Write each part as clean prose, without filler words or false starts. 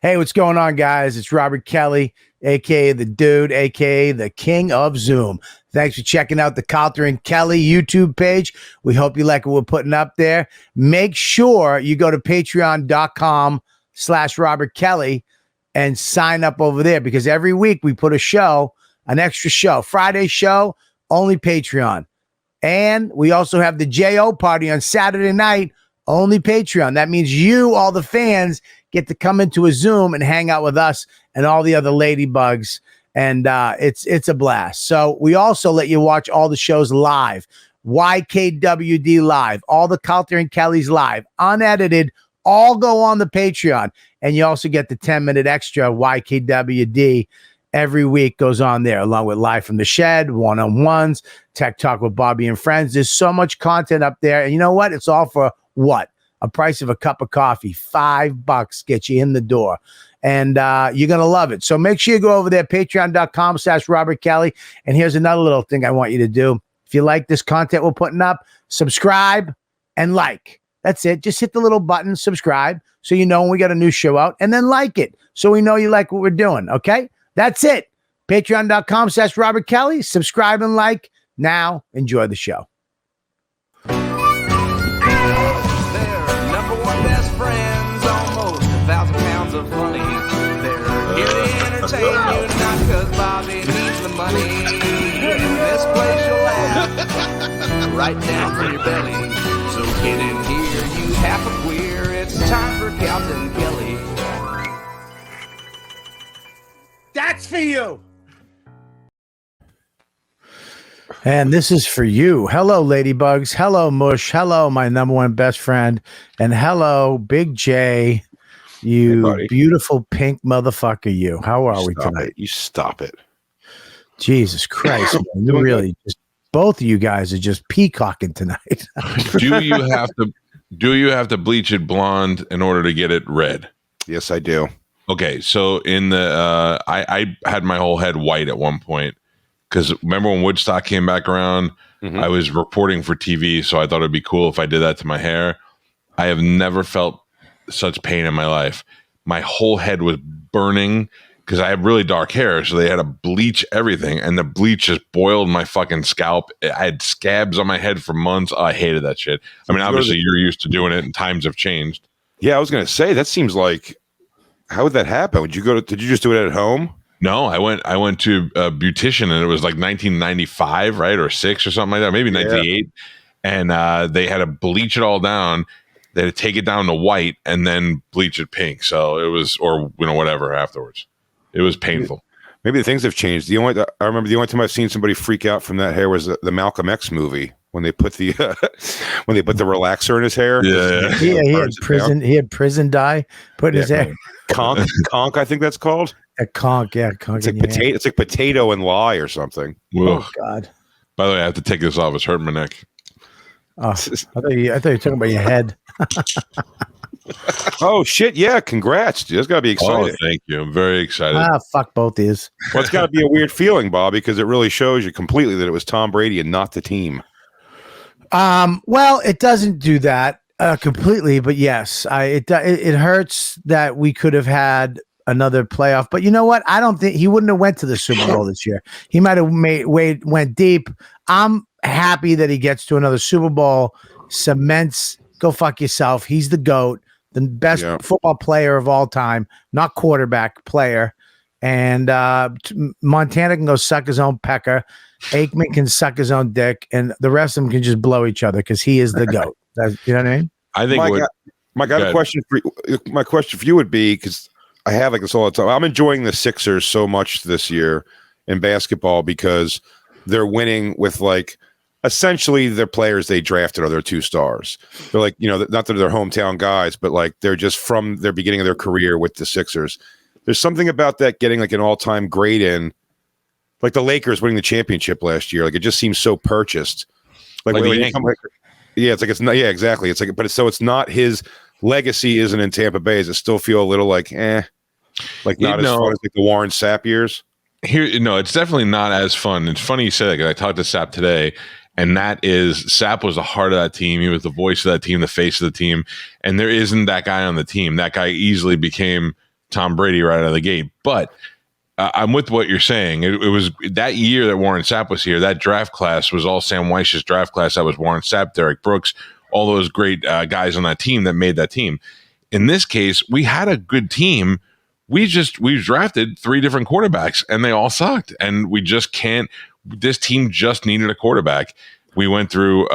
Hey, what's going on, guys? It's Robert Kelly, a.k.a. The Dude, a.k.a. The King of Zoom. Thanks for checking out the Calta and Kelly YouTube page. We hope you like what we're putting up there. Make sure you go to patreon.com/Robert Kelly and sign up over there, because every week we put a show, an extra show. Friday show, only Patreon. And we also have the J.O. party on Saturday night, only Patreon. That means you, all the fans, get to come into a Zoom and hang out with us and all the other ladybugs. And it's a blast. So we also let you watch all the shows live. YKWD live, all the Calta and Kelly's live, unedited, all go on the Patreon. And you also get the 10-minute extra YKWD every week goes on there, along with Live from the Shed, one-on-ones, Tech Talk with Bobby and Friends. There's so much content up there. And you know what? It's all for what? A price of a cup of coffee. $5 get you in the door. And you're going to love it. So make sure you go over there, patreon.com/Robert Kelly. And here's another little thing I want you to do. If you like this content we're putting up, subscribe and like. That's it. Just hit the little button, subscribe, so you know when we got a new show out, and then like it so we know you like what we're doing, okay? That's it. Patreon.com/Robert Kelly. Subscribe and like. Now, enjoy the show. They're number one best friends, almost 1,000 pounds of money. They're here to entertain you, not because Bobby needs the money. In this place you'll laugh right down from your belly. So get in here, you half a queer. It's time for Calta and Kelly. That's for you. And this is for you. Hello, ladybugs. Hello, Mush. Hello, my number one best friend. And hello, Big J. You beautiful pink motherfucker, you. How are we tonight? You stop it. Jesus Christ. Man. You really just, both of you guys are just peacocking tonight. Do you have to bleach it blonde in order to get it red? Yes, I do. Okay, so in the I had my whole head white at one point, because remember when Woodstock came back around, I was reporting for TV, so I thought it'd be cool if I did that to my hair. I have never felt such pain in my life. My whole head was burning because I have really dark hair, so they had to bleach everything, and the bleach just boiled my fucking scalp. I had scabs on my head for months. Oh, I hated that shit. I mean, obviously you're used to doing it, and times have changed. Yeah, I was gonna say that seems like. How would that happen? Did you just do it at home? No, I went to a beautician, and it was like 1995, right? Or 6 or something like that, maybe 98. And they had to bleach it all down. They had to take it down to white and then bleach it pink. So it was, or, whatever afterwards. It was painful. Maybe the things have changed. I remember the only time I've seen somebody freak out from that hair was the Malcolm X movie. When they put the relaxer in his hair, he had prison dye put in his hair. Conk, I think that's called a conk. Yeah, conk. It's like potato. It's like potato and lye or something. Oh God! By the way, I have to take this off. It's hurting my neck. Oh, I thought you were talking about your head. Oh shit! Yeah, congrats, dude. That's got to be exciting. Oh, thank you. I'm very excited. Fuck both ears. Well, it's got to be a weird feeling, Bob, because it really shows you completely that it was Tom Brady and not the team. Well, it doesn't do that completely, but yes, it hurts that we could have had another playoff. But you know what? I don't think he wouldn't have went to the Super Bowl this year. He might have went deep. I'm happy that he gets to another Super Bowl. Cements. Go fuck yourself. He's the GOAT, the best football player of all time, not quarterback player. And Montana can go suck his own pecker. Aikman can suck his own dick, and the rest of them can just blow each other because he is the GOAT. You know what I mean? I think my question for you would be, because I have like this all the time. I'm enjoying the Sixers so much this year in basketball because they're winning with like essentially their players they drafted are their 2 stars. They're like, not that they're hometown guys, but like they're just from their beginning of their career with the Sixers. There's something about that getting like an all-time grade in, like the Lakers winning the championship last year. Like it just seems so purchased. It's exactly. It's like, but it's not his legacy isn't in Tampa Bay. Does it still feel a little like not as fun as like the Warren Sapp years? It's definitely not as fun. It's funny you said that because I talked to Sapp today, and that is Sapp was the heart of that team. He was the voice of that team, the face of the team, and there isn't that guy on the team. That guy easily became Tom Brady right out of the gate. But I'm with what you're saying. It was that year that Warren Sapp was here. That draft class was all Sam Weich's draft class. That was Warren Sapp, Derek Brooks, all those great guys on that team that made that team. In this case, we had a good team. We drafted 3 different quarterbacks and they all sucked. And we just can't. This team just needed a quarterback. We went through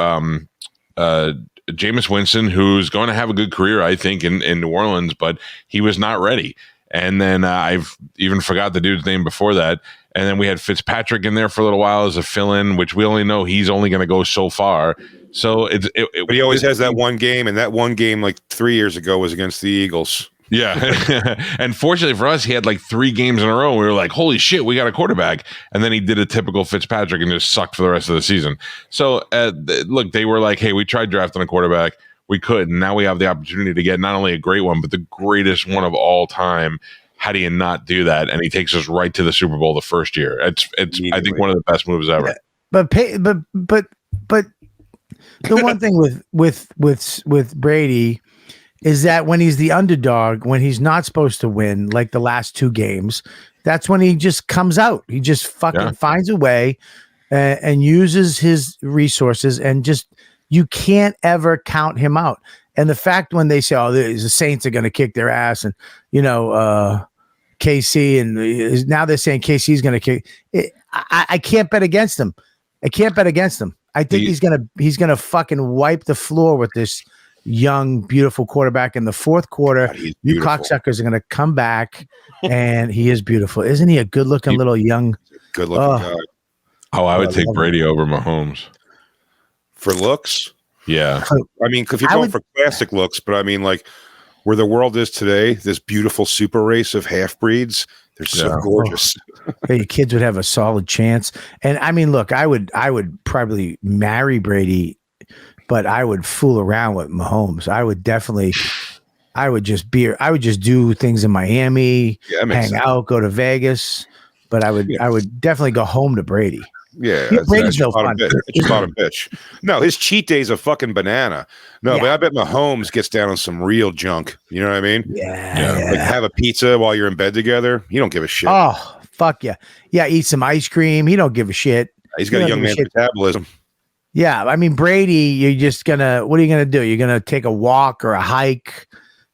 Jameis Winston, who's going to have a good career, I think, in New Orleans, but he was not ready. And then I've even forgot the dude's name before that. And then we had Fitzpatrick in there for a little while as a fill-in, which we only know he's only going to go so far. So but he always has that one game, and that one game like 3 years ago was against the Eagles. Yeah. And fortunately for us, he had like 3 games in a row. We were like, holy shit, we got a quarterback. And then he did a typical Fitzpatrick and just sucked for the rest of the season. So look, they were like, hey, we tried drafting a quarterback. We couldn't. Now we have the opportunity to get not only a great one, but the greatest one of all time. How do you not do that? And he takes us right to the Super Bowl the first year. It's I think one of the best moves ever. Yeah. But the one thing with Brady is that when he's the underdog, when he's not supposed to win, like the last 2 games, that's when he just comes out. He just fucking finds a way and uses his resources, and just you can't ever count him out. And the fact when they say, "Oh, the Saints are going to kick their ass," and KC, and now they're saying KC's going to kick. I can't bet against him. I can't bet against him. I think he's gonna fucking wipe the floor with this young, beautiful quarterback in the fourth quarter. God, you cocksuckers are gonna come back, and he is beautiful, isn't he? A good-looking little young, good-looking guy. Oh, I would take Brady over Mahomes for looks. Yeah, I mean, if you're going for classic looks, but I mean, like where the world is today, this beautiful super race of half breeds. They're so gorgeous. Your kids would have a solid chance. And I mean, look, I would probably marry Brady, but I would fool around with Mahomes. I would just do things in Miami, hang out, go to Vegas. But I would definitely go home to Brady. Yeah, Brady's no fun. Bitch. No, his cheat day's a fucking banana. No, but I bet Mahomes gets down on some real junk. You know what I mean? Yeah. Like have a pizza while you're in bed together. You don't give a shit. Oh, fuck yeah. Yeah, eat some ice cream. He don't give a shit. He's got a young man's metabolism. Yeah, I mean, Brady, you're just what are you gonna do? You're gonna take a walk or a hike.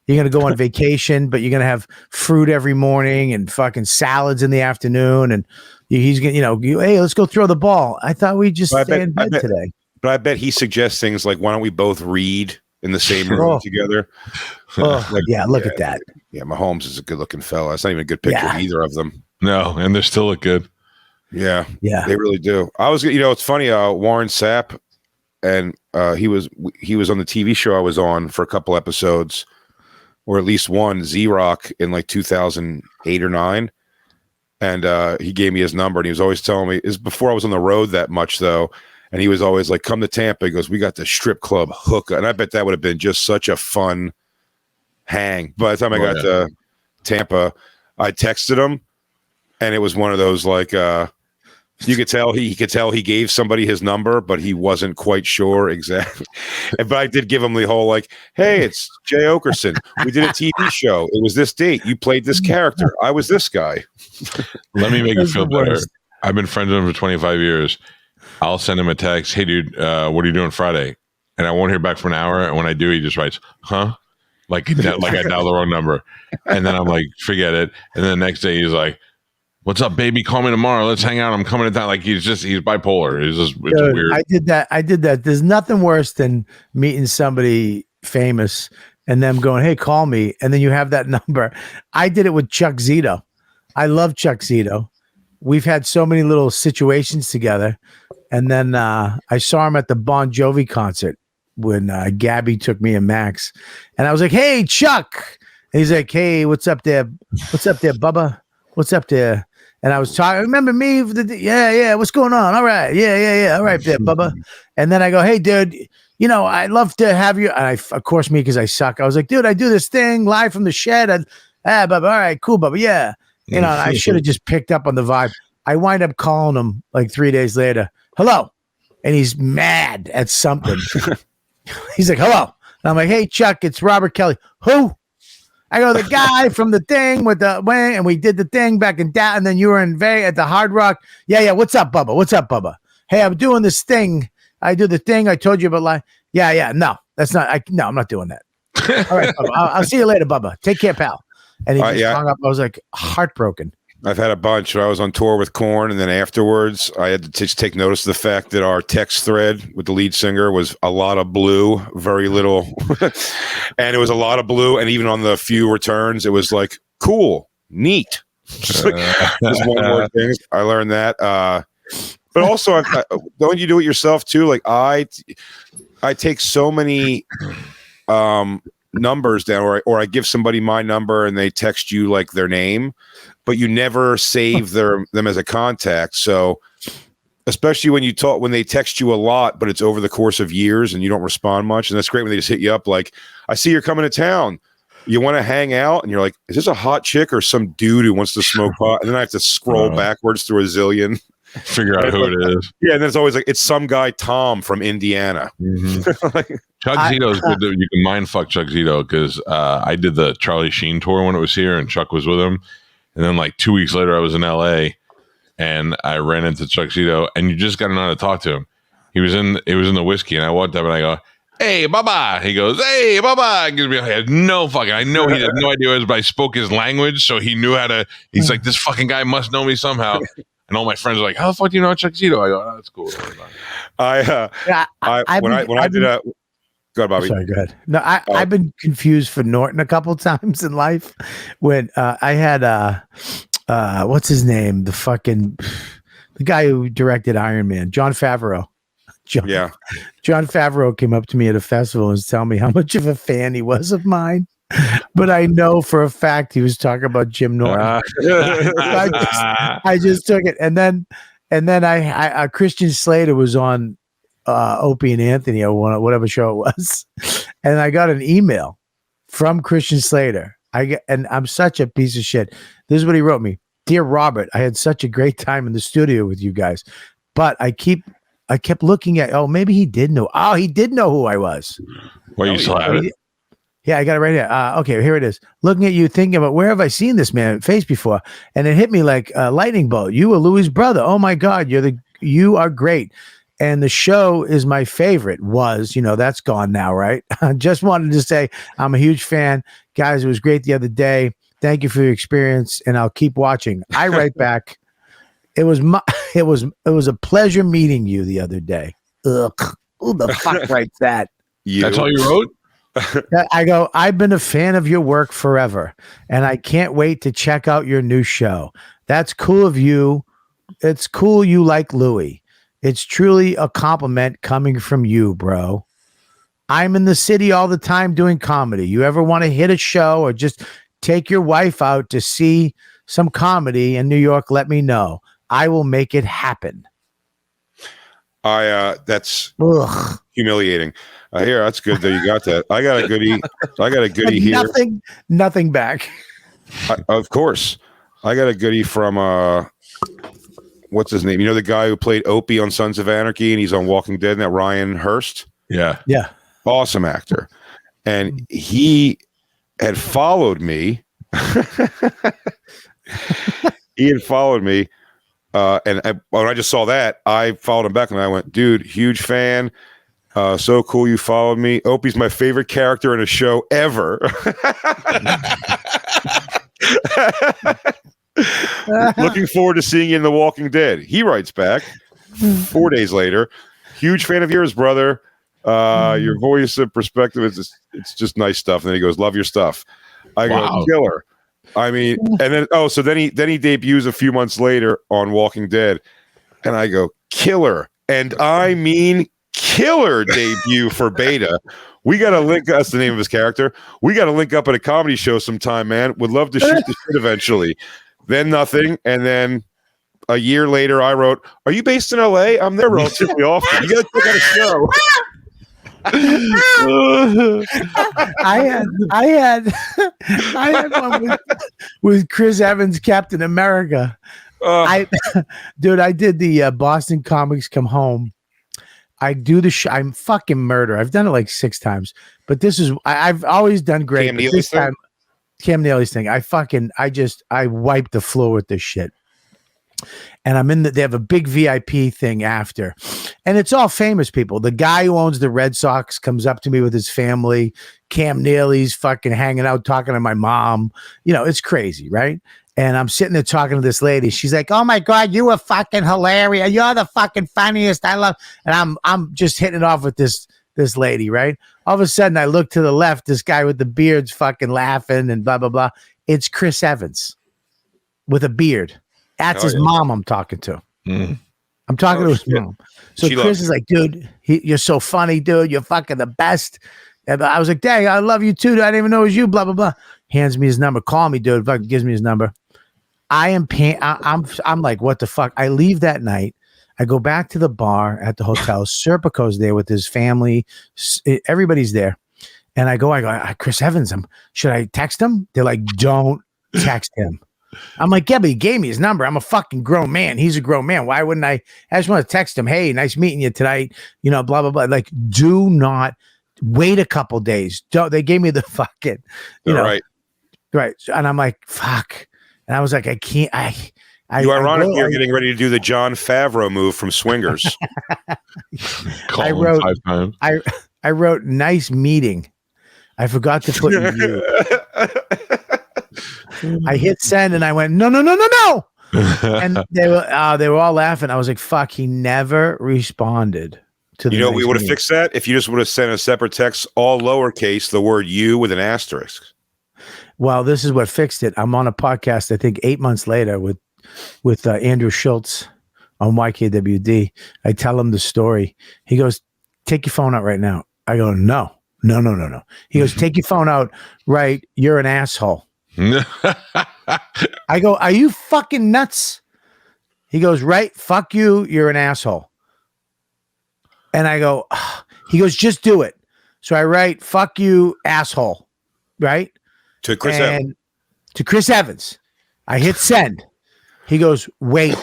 You're going to go on vacation, but you're going to have fruit every morning and fucking salads in the afternoon. And he's going to, hey, let's go throw the ball. I thought we'd just stay in bed today. But I bet he suggests things like, why don't we both read in the same room together? Look at that. Yeah, Mahomes is a good looking fella. It's not even a good picture of either of them. No, and they still look good. Yeah, they really do. I was, it's funny, Warren Sapp, and he was on the TV show I was on for a couple episodes, or at least one, Z-Rock, in like 2008 or 9. And he gave me his number, and he was always telling me, is before I was on the road that much though, and he was always like, come to Tampa. He goes, we got the strip club hookup. And I bet that would have been just such a fun hang. By the time I got to Tampa, I texted him, and it was one of those like, you could tell he gave somebody his number, but he wasn't quite sure exactly. But I did give him the whole like, hey, it's Jay Oakerson. We did a TV show. It was this date. You played this character. I was this guy. Let me make you feel better. I've been friends with him for 25 years. I'll send him a text. Hey, dude, what are you doing Friday? And I won't hear back for an hour. And when I do, he just writes, huh? Like I dialed the wrong number. And then I'm like, forget it. And then the next day he's like, what's up, baby? Call me tomorrow. Let's hang out. I'm coming to town. Like he's bipolar. It's weird. I did that. There's nothing worse than meeting somebody famous and them going, hey, call me. And then you have that number. I did it with Chuck Zito. I love Chuck Zito. We've had so many little situations together. And then I saw him at the Bon Jovi concert when Gabby took me and Max. And I was like, hey, Chuck. And he's like, hey, what's up there? What's up there, Bubba? What's up there? And I was talking, remember me? Yeah. What's going on? All right. Yeah. All right there, Bubba. And then I go, hey, dude, I'd love to have you. And of course, me, because I suck. I was like, dude, I do this thing live from the shed. Bubba. All right, cool, Bubba. Yeah. I should have just picked up on the vibe. I wind up calling him like 3 days later. Hello. And he's mad at something. He's like, hello. And I'm like, hey, Chuck, it's Robert Kelly. Who? I go, the guy from the thing with the wing, and we did the thing back in down, and then you were in Vegas at the Hard Rock. Yeah. What's up, Bubba? What's up, Bubba? Hey, I'm doing this thing. I do the thing I told you about. Like, yeah. No, that's not. No, I'm not doing that. All right, Bubba. I'll see you later, Bubba. Take care, pal. And he just hung up. I was like heartbroken. I've had a bunch. I was on tour with Korn, and then afterwards, I had to just take notice of the fact that our text thread with the lead singer was a lot of blue, very little, and it was a lot of blue. And even on the few returns, it was like cool, neat. Just like just one more thing. I learned that. But also, don't you do it yourself too? Like I take so many numbers down, or I give somebody my number and they text you like their name, but you never save them as a contact. So especially when they text you a lot, but it's over the course of years and you don't respond much. And that's great when they just hit you up like, I see you're coming to town. You want to hang out? And you're like, is this a hot chick or some dude who wants to smoke pot? And then I have to scroll backwards through a zillion. Figure out who it is. Yeah, and then it's always like it's some guy Tom from Indiana. Mm-hmm. Chuck Zito is good. You can mind fuck Chuck Zito because I did the Charlie Sheen tour when it was here, and Chuck was with him. And then like 2 weeks later, I was in LA, and I ran into Chuck Zito, and you just got to know how to talk to him. He was in the whiskey, and I walked up and I go, "Hey, Baba." He goes, "Hey, Baba." Gives me. I had no fucking. I know he had no idea what it was, but I spoke his language, so he knew how to. He's like, this fucking guy must know me somehow. And all my friends are like, "How the fuck do you know Chuck Zito?" I go, "Oh, that's cool." Go ahead, Bobby. Sorry, go ahead. No, I've been confused for Norton a couple times in life. When I had what's his name? The guy who directed Iron Man, Jon Favreau. John Favreau came up to me at a festival and was telling me how much of a fan he was of mine. But I know for a fact he was talking about Jim Norton. I just took it, and then I Christian Slater was on Opie and Anthony or whatever show it was, and I got an email from Christian Slater. And I'm such a piece of shit. This is what he wrote me: "Dear Robert, I had such a great time in the studio with you guys, but I kept looking at. Oh, maybe he did know. Oh, he did know who I was. Well, you still have it." Yeah, I got it right here. Okay, here it is. Looking at you, thinking about where have I seen this man face before? And it hit me like a lightning bolt. You were Louis' brother. Oh my God, you are great. And the show is my favorite. That's gone now, right? Just wanted to say I'm a huge fan, guys. It was great the other day. Thank you for your experience, and I'll keep watching. I write back. It was a pleasure meeting you the other day. Ugh, who the fuck writes that? That's all you wrote? I go, I've been a fan of your work forever, and I can't wait to check out your new show. That's cool of you. It's cool you like Louis. It's truly a compliment coming from you, bro. I'm in the city all the time doing comedy. You ever want to hit a show or just take your wife out to see some comedy in New York, let me know. I will make it happen. That's humiliating. Here, that's good that you got that. I got a goodie here. Nothing back. Of course. I got a goodie from what's his name? You know the guy who played Opie on Sons of Anarchy and he's on Walking Dead, that Ryan Hurst? Yeah. Awesome actor. And he had followed me. And when I just saw that, I followed him back and I went, dude, huge fan. So cool you followed me. Opie's my favorite character in a show ever. Looking forward to seeing you in The Walking Dead. He writes back 4 days later. Huge fan of yours, brother. Your voice and perspective it's just nice stuff. And then he goes, love your stuff. I go, killer. I mean, and then then he debuts a few months later on Walking Dead, and I go, killer, and I mean killer debut for Beta. We got to link. That's the name of his character. We got to link up at a comedy show sometime, man. Would love to shoot the shit eventually. Then nothing, and then a year later, I wrote, "Are you based in LA? I'm there relatively often. You got to check out a show." I had one with Chris Evans, Captain America. I did the Boston Comics Come Home. I do the show. I'm fucking murder. I've done it like 6 times, but this is I've always done great. But this time, Cam Neely's thing. I wiped the floor with this shit. And they have a big VIP thing after. And it's all famous people. The guy who owns the Red Sox comes up to me with his family. Cam Neely's fucking hanging out, talking to my mom. You know, it's crazy, right? And I'm sitting there talking to this lady. She's like, "Oh my God, you were fucking hilarious. You're the fucking funniest. I love." And I'm just hitting it off with this lady, right? All of a sudden I look to the left, this guy with the beard's fucking laughing and blah, blah, blah. It's Chris Evans with a beard. That's his mom I'm talking to. I'm talking to his mom. So Chris is like, "Dude, you're so funny, dude. You're fucking the best." And I was like, "Dang, I love you too. I didn't even know it was you." Blah blah blah. Hands me his number. Call me, dude. Fucking gives me his number. I'm like, what the fuck? I leave that night. I go back to the bar at the hotel. Serpico's there with his family. Everybody's there. And I go, Chris Evans, should I text him? They're like, "Don't text him." I'm like, "Yeah, but he gave me his number. I'm a fucking grown man. He's a grown man. Why wouldn't I just want to text him? Hey, nice meeting you tonight. You know, blah, blah, blah." Like, do not wait a couple days. They gave me the fucking, you know. Right. And I'm like, fuck. And I was like, I can't. Ironically, you're getting ready to do the John Favreau move from Swingers. I wrote 5 times. I wrote "nice meeting." I forgot to put you. I hit send and I went, no. And they were all laughing. I was like, fuck, he never responded to the. You know, we would have fixed that if you just would have sent a separate text, all lowercase, the word "you" with an asterisk. Well, this is what fixed it. I'm on a podcast, I think 8 months later with Andrew Schultz on YKWd. I tell him the story. He goes, "Take your phone out right now." I go, No. He goes, "Take your phone out. Right. You're an asshole." I go, "Are you fucking nuts?" He goes, "Right. Fuck you. You're an asshole." And I go, he goes, "Just do it." So I write, "Fuck you, asshole." Right. To Chris Evans. To Chris Evans. I hit send. He goes, wait.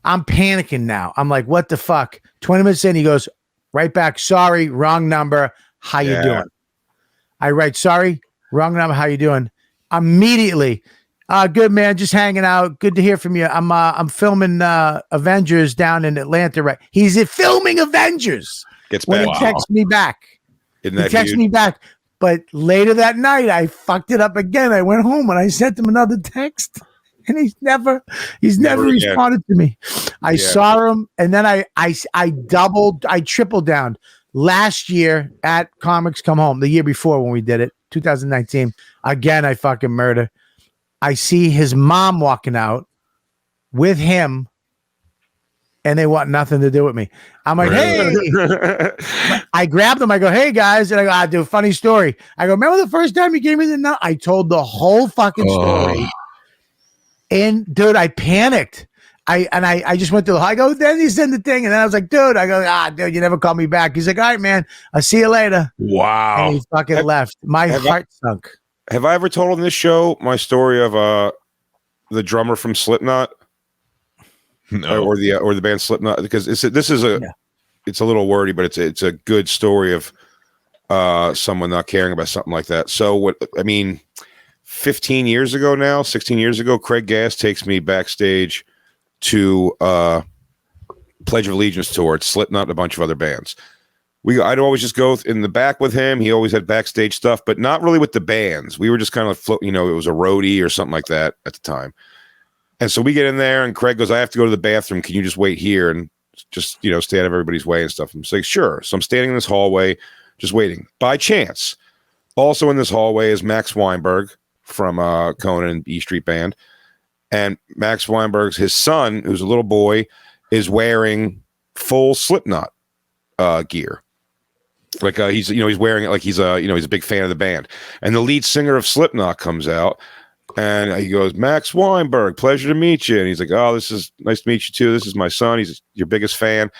I'm panicking now. I'm like, what the fuck? 20 minutes in, he goes right back, "Sorry, wrong number. How you doing?" I write, "Sorry, wrong number. How you doing?" Immediately, "Good, man. Just hanging out. Good to hear from you. I'm filming Avengers down in Atlanta." Right. He's filming Avengers. Gets when back. he texts me back. Isn't that he texts me back. But later that night, I fucked it up again. I went home and I sent him another text, and he's never responded to me. I saw him, and then I tripled down. Last year at Comics Come Home, the year before when we did it, 2019, again, I fucking murder. I see his mom walking out with him, and they want nothing to do with me. I'm like, "Hey." I grabbed them. I go, "Hey, guys." And I go, "Dude, funny story." I go, "Remember the first time you gave me the number?" I told the whole fucking story. And, dude, I panicked. I just went through I go, then he sent the thing. And then I was like, dude, dude, you never called me back. He's like, "All right, man. I'll see you later." Wow. And he fucking left. My heart sunk. Have I ever told on this show my story of the drummer from Slipknot? No. Or the band Slipknot, because it's a little wordy, but it's a good story of someone not caring about something like that. So 16 years ago, Craig Gass takes me backstage to Pledge of Allegiance tour. It's Slipknot and a bunch of other bands. I'd always just go in the back with him. He always had backstage stuff, but not really with the bands. We were just kind of floating, it was a roadie or something like that at the time. And so we get in there, and Craig goes, "I have to go to the bathroom. Can you just wait here and just, stay out of everybody's way and stuff?" I'm like, "Sure." So I'm standing in this hallway, just waiting. By chance, also in this hallway is Max Weinberg from Conan and E Street Band. And Max Weinberg's, his son, who's a little boy, is wearing full Slipknot gear. Like he's wearing it like he's a big fan of the band. And the lead singer of Slipknot comes out. And he goes, "Max Weinberg, pleasure to meet you." And he's like, "Oh, this is nice to meet you too. This is my son. He's your biggest fan."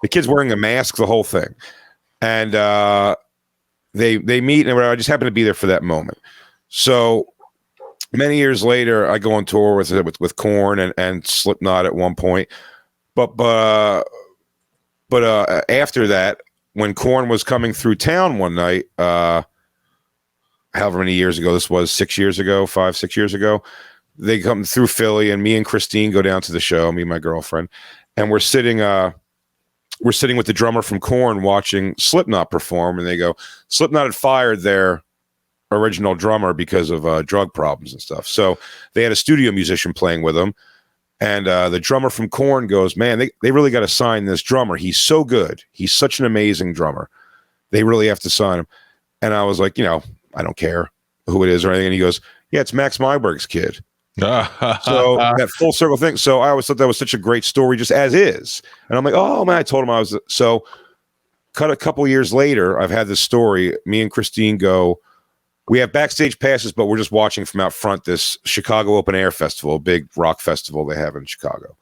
The kid's wearing a mask, the whole thing. And they meet, and I just happened to be there for that moment. So many years later, I go on tour with Korn and Slipknot at one point. But after that, when Korn was coming through town one night, however many years ago this was, 6 years ago, 5-6 years ago. They come through Philly, and me and Christine go down to the show, me and my girlfriend, and we're sitting with the drummer from Korn watching Slipknot perform, and they go, Slipknot had fired their original drummer because of drug problems and stuff. So they had a studio musician playing with them, and the drummer from Korn goes, man, they really got to sign this drummer. He's so good. He's such an amazing drummer. They really have to sign him. And I was like, I don't care who it is or anything. And he goes, yeah, it's Max Weinberg's kid. So that full circle thing. So I always thought that was such a great story, just as is. And I'm like, oh man, I told him I was. So cut a couple years later, I've had this story. Me and Christine go, we have backstage passes, but we're just watching from out front this Chicago Open Air Festival, a big rock festival they have in Chicago.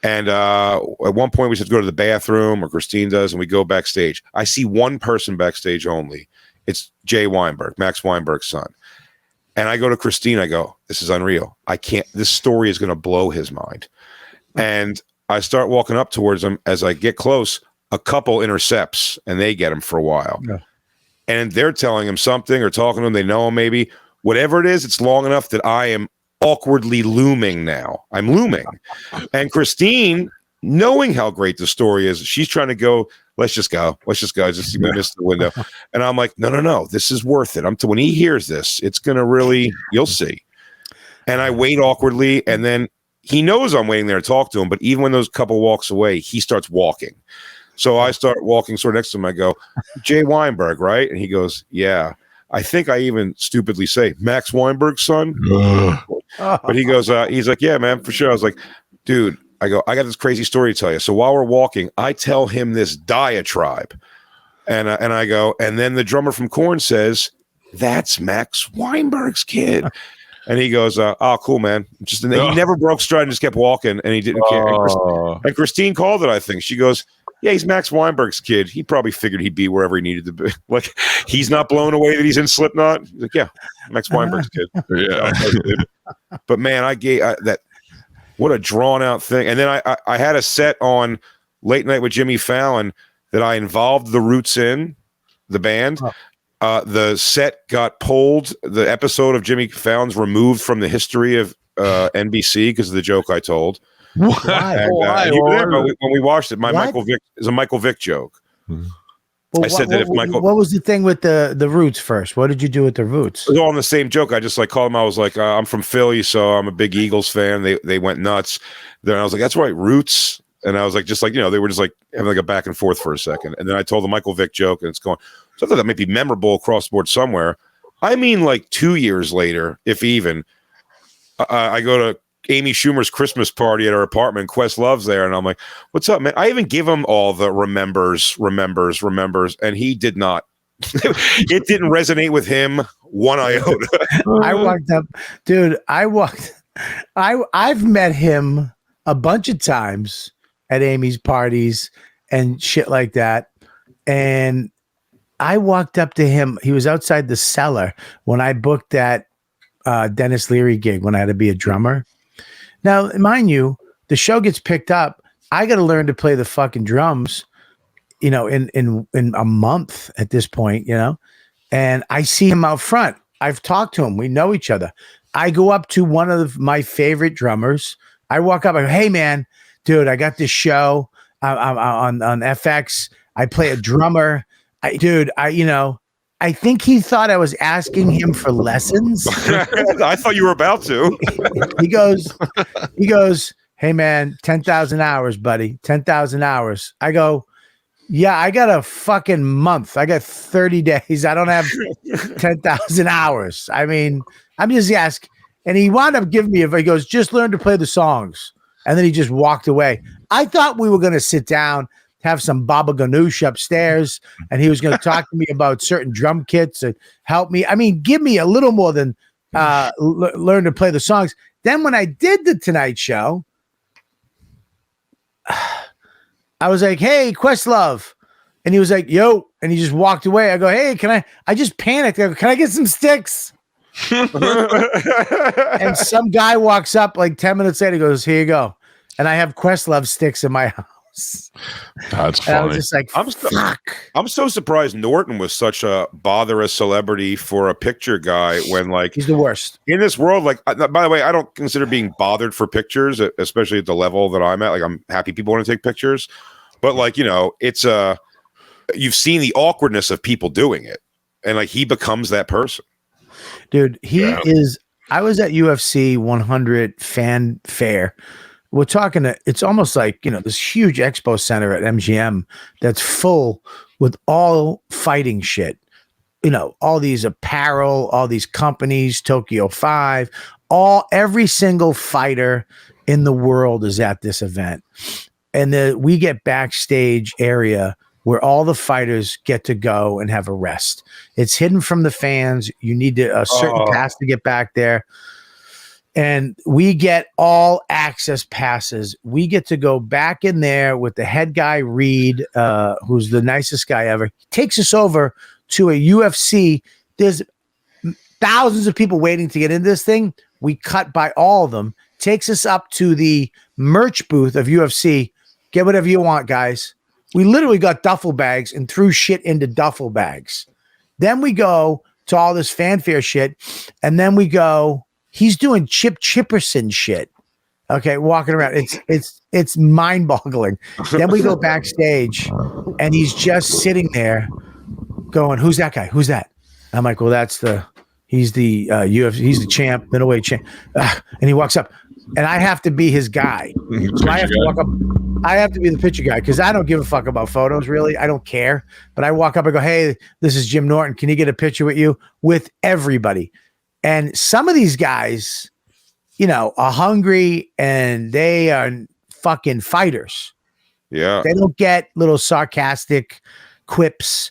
And at one point we said to go to the bathroom, or Christine does, and we go backstage. I see one person backstage only. It's Jay Weinberg, Max Weinberg's son. And I go to Christine, I go, this is unreal. This story is going to blow his mind. And I start walking up towards him. As I get close, a couple intercepts, and they get him for a while. Yeah. And they're telling him something or talking to him. They know him maybe. Whatever it is, it's long enough that I am awkwardly looming now. I'm looming. And Christine, knowing how great the story is, she's trying to go, let's just go. Just miss the window. And I'm like, no. This is worth it. When he hears this, it's going to really, you'll see. And I wait awkwardly. And then he knows I'm waiting there to talk to him. But even when those couple walks away, he starts walking. So I start walking sort of next to him. I go, Jay Weinberg, right? And he goes, yeah. I think I even stupidly say, Max Weinberg's son. But he goes, he's like, yeah, man, for sure. I was like, dude, I go, I got this crazy story to tell you. So while we're walking, I tell him this diatribe. And I go, and then the drummer from Korn says, that's Max Weinberg's kid. And he goes, oh, cool, man. He never broke stride and just kept walking, and he didn't care. And Christine called it, I think. She goes, yeah, he's Max Weinberg's kid. He probably figured he'd be wherever he needed to be. Like, he's not blown away that he's in Slipknot. He's like, yeah, Max Weinberg's kid. Yeah. But man, I gave that. What a drawn out thing. And then I had a set on Late Night with Jimmy Fallon that I involved the Roots in, the band. The set got pulled. The episode of Jimmy Fallon's removed from the history of NBC because of the joke I told. Why? When we watched it, Michael Vick is a Michael Vick joke. Well, I said that if Michael, what was the thing with the Roots first? What did you do with the Roots? It was all on the same joke. I just called him. I was like, I'm from Philly, so I'm a big Eagles fan. They went nuts. Then I was like, that's right, Roots. And I was like, they were just like having a back and forth for a second. And then I told the Michael Vick joke, and it's going. So I thought that might be memorable across the board somewhere. I mean, like 2 years later, if even, I go to Amy Schumer's Christmas party at her apartment. Questlove's there, and I'm like, "What's up, man?" I even give him all the remembers, and he did not. It didn't resonate with him one iota. I walked up, dude. I've met him a bunch of times at Amy's parties and shit like that, and I walked up to him. He was outside the Cellar when I booked that Dennis Leary gig when I had to be a drummer. Now, mind you, the show gets picked up. I got to learn to play the fucking drums, in a month at this point, and I see him out front. I've talked to him. We know each other. I go up to one of my favorite drummers. I walk up. I go, hey, man, dude, I got this show on FX. I play a drummer. I think he thought I was asking him for lessons. I thought you were about to. He goes, hey man, 10,000 hours, buddy. 10,000 hours. I go, yeah, I got a fucking month. I got 30 days. I don't have 10,000 hours. I mean, I'm just asking. And he wound up giving me he goes, just learn to play the songs. And then he just walked away. I thought we were going to sit down, have some baba ganoush upstairs, and he was going to talk to me about certain drum kits and help me. I mean, give me a little more than learn to play the songs. Then when I did the Tonight Show, I was like, hey, Questlove. And he was like, yo. And he just walked away. I go, hey, I just panicked. I go, can I get some sticks? And some guy walks up like 10 minutes later, goes, here you go. And I have Questlove sticks in my house. That's And I was funny. just like, fuck. I'm so surprised Norton was such a botherous celebrity for a picture guy when, like, He's the worst. in this world, like, by the way, I don't consider being bothered for pictures, especially at the level that I'm at. Like, I'm happy people want to take pictures, but, like, you know, it's you've seen the awkwardness of people doing it, and, like, he becomes that person. Dude, he is. I was at UFC 100 fan fair. We're talking it's almost like, you know, this huge expo center at MGM that's full with all fighting shit. You know, all these apparel, all these companies, Tokyo 5, every single fighter in the world is at this event. And we get backstage area where all the fighters get to go and have a rest. It's hidden from the fans. You need a certain pass to get back there. And we get all access passes. We get to go back in there with the head guy, Reed, who's the nicest guy ever. He takes us over to a UFC. There's thousands of people waiting to get into this thing. We cut by all of them. Takes us up to the merch booth of UFC. Get whatever you want, guys. We literally got duffel bags and threw shit into duffel bags. Then we go to all this fanfare shit. And then we go... He's doing Chip Chipperson shit. Okay, walking around. It's mind-boggling. Then we go backstage, and he's just sitting there, going, "Who's that guy? Who's that?" I'm like, "Well, he's the UFC. He's the champ, middleweight champ." And he walks up, and I have to be his guy. So I have to walk up. I have to be the picture guy because I don't give a fuck about photos. Really, I don't care. But I walk up and go, "Hey, this is Jim Norton. Can you get a picture with you?" With everybody. And some of these guys, you know, are hungry and they are fucking fighters. Yeah. They don't get little sarcastic quips.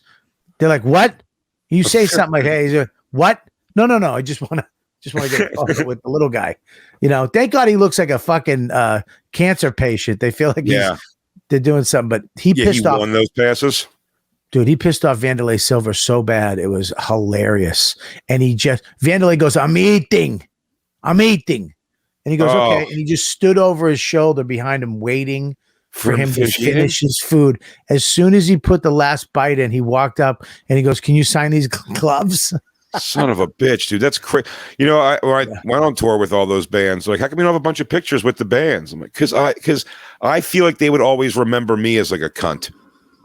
They're like, "What?" You say something like, "Hey, what?" No. I just want to get a photo with the little guy. You know, thank God he looks like a fucking cancer patient. They feel like they're doing something, but he pissed off. Won those passes. Dude, he pissed off Vanderlei Silva so bad. It was hilarious. And Vanderlei goes, I'm eating. And he goes, okay. And he just stood over his shoulder behind him, waiting for him to finish his food. As soon as he put the last bite in, he walked up and he goes, can you sign these gloves? Son of a bitch, dude. That's crazy. You know, I went on tour with all those bands. Like, how come you don't have a bunch of pictures with the bands? I'm like, because I feel like they would always remember me as like a cunt.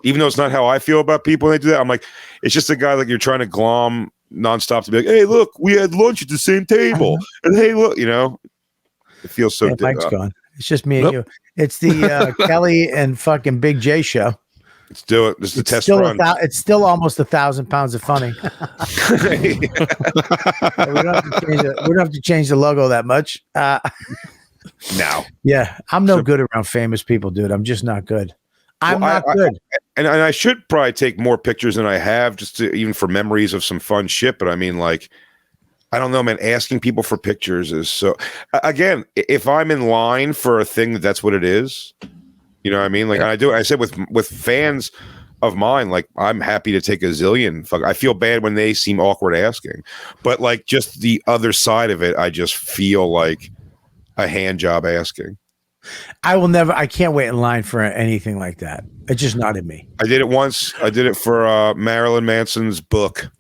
Even though it's not how I feel about people when they do that, I'm like, it's just a guy like you're trying to glom nonstop to be like, hey, look, we had lunch at the same table. And hey, look, you know, it feels so Mike's gone. It's just me and you. It's the Kelly and fucking Big J show. Let's do it. This is the test run. It's still almost 1,000 pounds of funny. We don't have to change the logo that much. Now. Yeah, I'm no good around famous people, dude. I'm just not good. I'm not good. And I should probably take more pictures than I have, just to, even for memories of some fun shit. But I mean, like, I don't know, man. Asking people for pictures is so. Again, if I'm in line for a thing, that's what it is. You know what I mean? Like, I said with fans of mine, like, I'm happy to take a zillion. Fuck, I feel bad when they seem awkward asking, but like, just the other side of it, I just feel like a hand job asking. I can't wait in line for anything like that. It's just not in me. I did it once. I did it for Marilyn Manson's book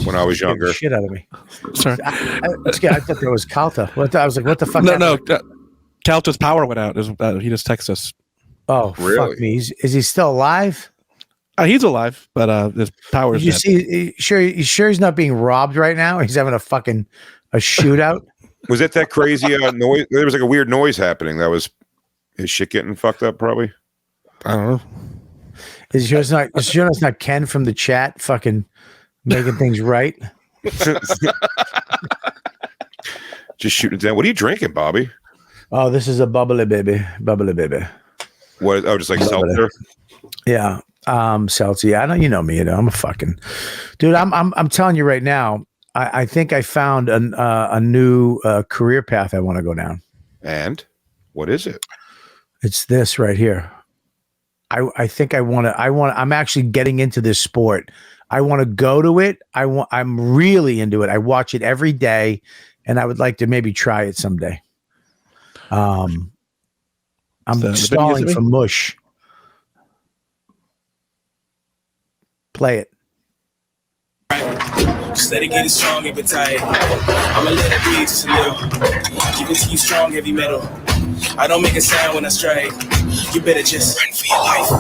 when I was younger. Shit out of me. Sorry. I thought there was Calta. I was like, what the fuck? No. Calta's power went out. He just texted us. Oh, really? Fuck me. Is he still alive? He's alive, but his power is dead. You sure he's not being robbed right now? He's having a shootout? Was that crazy noise? There was like a weird noise happening. That was his shit getting fucked up, probably. I don't know. Is yours not Ken from the chat fucking making things right? Just shooting it down. What are you drinking, Bobby? Oh, this is a bubbly baby. What? Oh, just like seltzer? Yeah. Seltzer. I don't. You know me. I'm a fucking dude. I'm telling you right now. I think I found a new career path I want to go down. And what is it? It's this right here. I think I'm actually getting into this sport. I want to go to it. I'm really into it. I watch it every day, and I would like to maybe try it someday. I'm stalling for mush. Play it. Just let it get it strong, get it tight. I'ma let it breathe just a little. Give it to you strong, heavy metal. I don't make a sound when I strike. You better just run for your life.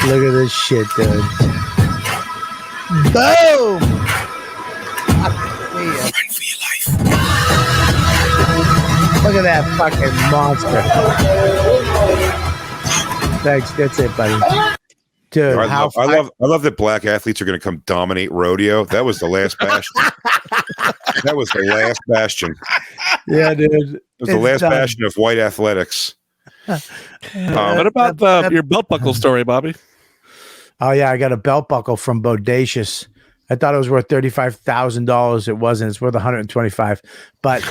Look at this shit, dude. Boom! Run for your life. Look at that fucking monster. Thanks. That's it, buddy. Dude, I love that black athletes are going to come dominate rodeo. That was the last bastion. That was the last bastion. Yeah, dude. It was the last bastion of white athletics. What about your belt buckle story, Bobby? Oh yeah, I got a belt buckle from Bodacious. I thought it was worth $35,000. It wasn't. It's worth $125. But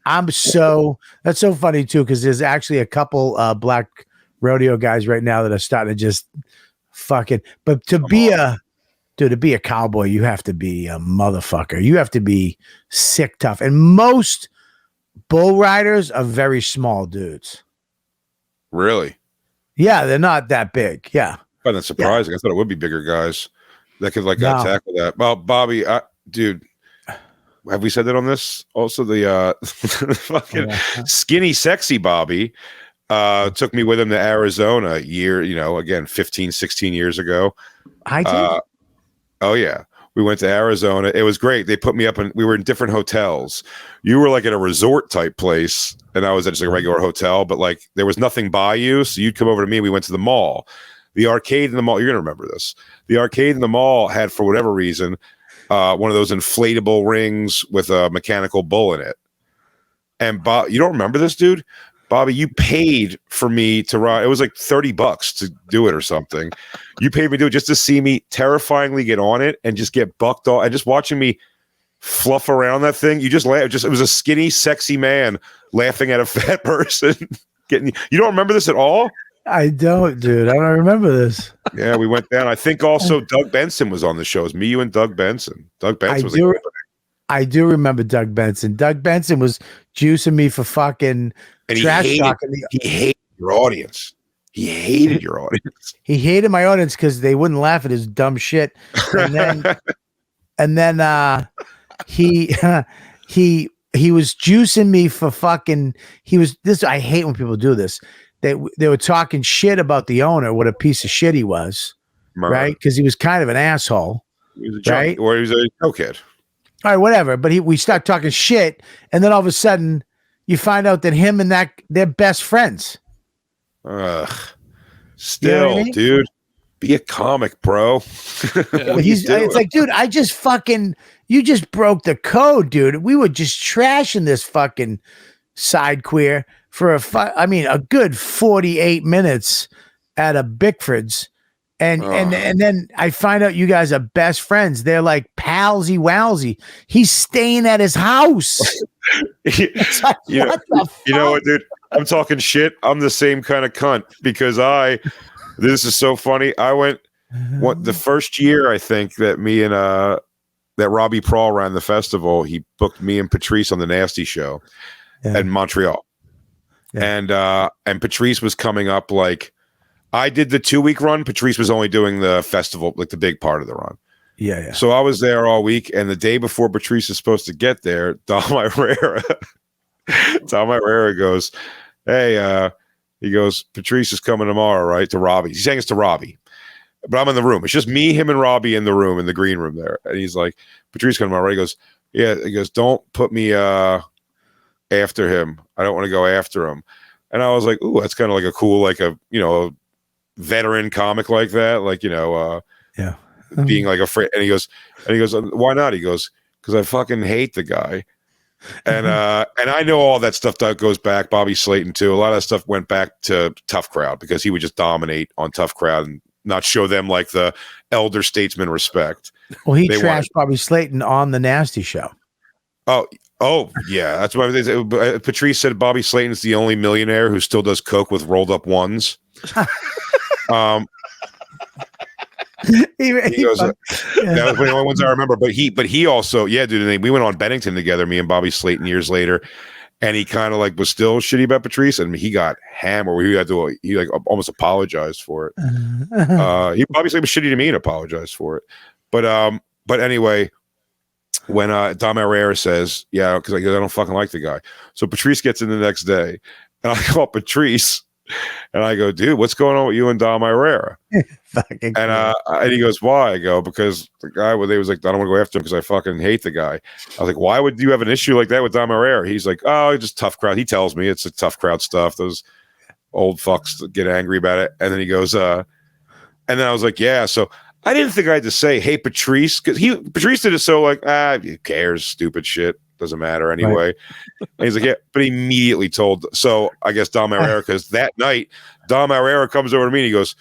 that's so funny too, because there's actually a couple black rodeo guys right now that are starting to just fucking. But to be a cowboy, you have to be a motherfucker. You have to be sick tough, and most bull riders are very small dudes. Really? Yeah, they're not that big. Yeah. I find that surprising. I thought it would be bigger guys that could tackle that. Well, Bobby, dude, have we said that on this? Also, the fucking skinny, sexy Bobby took me with him to Arizona again, 15, 16 years ago. I did? Oh, yeah. We went to Arizona. It was great. They put me up we were in different hotels. You were like at a resort type place, and I was at just like a regular hotel, but like there was nothing by you. So you'd come over to me. We went to the mall. The arcade in the mall, you're going to remember this. The arcade in the mall had, for whatever reason, one of those inflatable rings with a mechanical bull in it. And Bob, you don't remember this, dude? Bobby, you paid for me to ride. It was like $30 to do it or something. You paid me to do it just to see me terrifyingly get on it and just get bucked off. And just watching me fluff around that thing, you just laugh. It was a skinny, sexy man laughing at a fat person. You don't remember this at all? I don't, dude. I don't remember this. Yeah, we went down. I think also Doug Benson was on the show. It was me, you, and Doug Benson. Doug Benson was I do remember Doug Benson. Doug Benson was juicing me for fucking trash talking. He hated your audience. He hated your audience. He hated my audience because they wouldn't laugh at his dumb shit. And then he was juicing me for fucking. I hate when people do this. They were talking shit about the owner, what a piece of shit he was, right? Because he was kind of an asshole, he was a right? Or he was a cokehead. All right, whatever. But we start talking shit, and then all of a sudden, you find out that him and they're best friends. Still, you know what I mean? Dude, be a comic, bro. It's like, dude, you just broke the code, dude. We were just trashing this fucking side queer for a good 48 minutes at a Bickford's. And then I find out you guys are best friends. They're like palsy wowsy. He's staying at his house. Like, you know what, dude? I'm talking shit. I'm the same kind of cunt because this is so funny. I went the first year, I think, that me and that Robbie Prawl ran the festival. He booked me and Patrice on the Nasty Show in Montreal. Yeah. And Patrice was coming up like, I did the 2-week run. Patrice was only doing the festival, like the big part of the run. Yeah. So I was there all week, and the day before Patrice is supposed to get there, Tom Irera goes, "Hey," he goes, "Patrice is coming tomorrow, right?" To Robbie. He's saying it's to Robbie, but I'm in the room. It's just me, him, and Robbie in the room, in the green room there. And he's like, "Patrice coming tomorrow." Right? He goes, "Yeah." He goes, "Don't put me after him. I don't want to go after him." And I was like, "Ooh, that's kind of like a cool, like a veteran comic like that, like being like afraid." And he goes, "Why not?" He goes, "Because I fucking hate the guy." And I know all that stuff that goes back. Bobby Slayton too. A lot of that stuff went back to Tough Crowd because he would just dominate on Tough Crowd and not show them like the elder statesman respect. Well, he trashed Bobby Slayton on the Nasty Show. Oh yeah, that's why Patrice said Bobby Slayton's the only millionaire who still does coke with rolled up ones. He goes, that was the only ones I remember. But he also, dude. And we went on Bennington together, me and Bobby Slayton, years later, and he kind of like was still shitty about Patrice, and he got hammered. He like almost apologized for it. He obviously was shitty to me and apologized for it. But anyway, when Dom Herrera says, yeah, because I don't fucking like the guy. So Patrice gets in the next day, and I call Patrice, and I go, dude, what's going on with you and Dom Herrera? And he goes, why? I go, because the guy, they was like, I don't want to go after him because I fucking hate the guy. I was like, why would you have an issue like that with Dom Herrera? He's like, oh, just tough crowd. He tells me it's a tough crowd stuff. Those old fucks get angry about it. And then he goes, and then I was like, yeah. So I didn't think I had to say, hey, Patrice, because Patrice did it so like, who cares? Stupid shit. Doesn't matter anyway. Right. And he's like, yeah, but he immediately told. So I guess Dom Herrera, because that night, Dom Herrera comes over to me and he goes,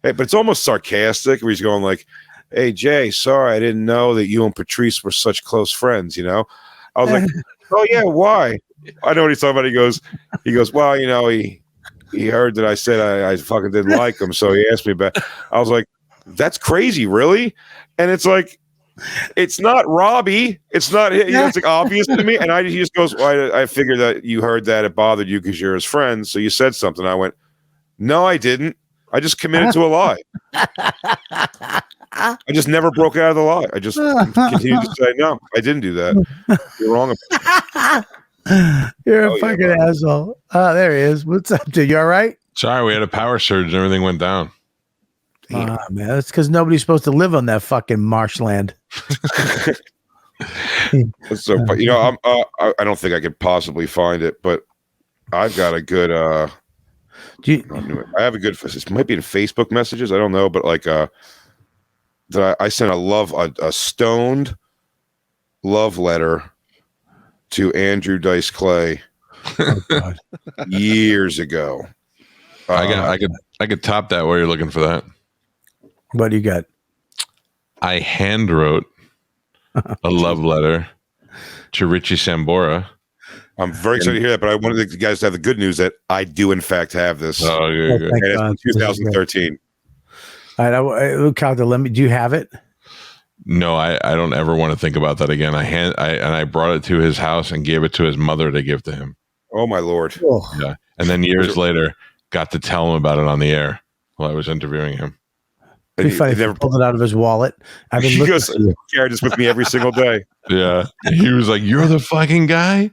hey, but it's almost sarcastic where he's going like, hey, Jay, sorry, I didn't know that you and Patrice were such close friends, you know? I was like, oh, yeah, why? I know what he's talking about. He goes, well, you know, he heard that I said I fucking didn't like him, so he asked me back. I was like, that's crazy, really? And it's like, it's not Robbie. It's not, you know, it's like obvious to me. And he just goes, well, I figured that you heard that it bothered you because you're his friend, so you said something. I went, no, I didn't. I just committed to a lie. I just never broke out of the lie. I just continued to say, no, I didn't do that. You're wrong. You're a fucking asshole. Oh, there he is. What's up, dude? You all right? Sorry, we had a power surge and everything went down. Man, that's because nobody's supposed to live on that fucking marshland. So, but, you know, I don't think I could possibly find it, but I've got a good. I have a good. This might be in Facebook messages. I don't know, but like, that I sent a stoned love letter to Andrew Dice Clay years ago. I could top that while you're looking for that. What do you got? I hand wrote a love letter to Richie Sambora. I'm very excited to hear that, but I wanted you guys to have the good news that I do, in fact, have this. Oh, good. And it's from 2013. All right, Calta, do you have it? No, I don't ever want to think about that again. I brought it to his house and gave it to his mother to give to him. Oh my Lord! Oh. Yeah, and then years later, got to tell him about it on the air while I was interviewing him. It'd be funny if he pulled it out of his wallet. I mean, he goes, carried this with me every single day. Yeah, he was like, "You're the fucking guy."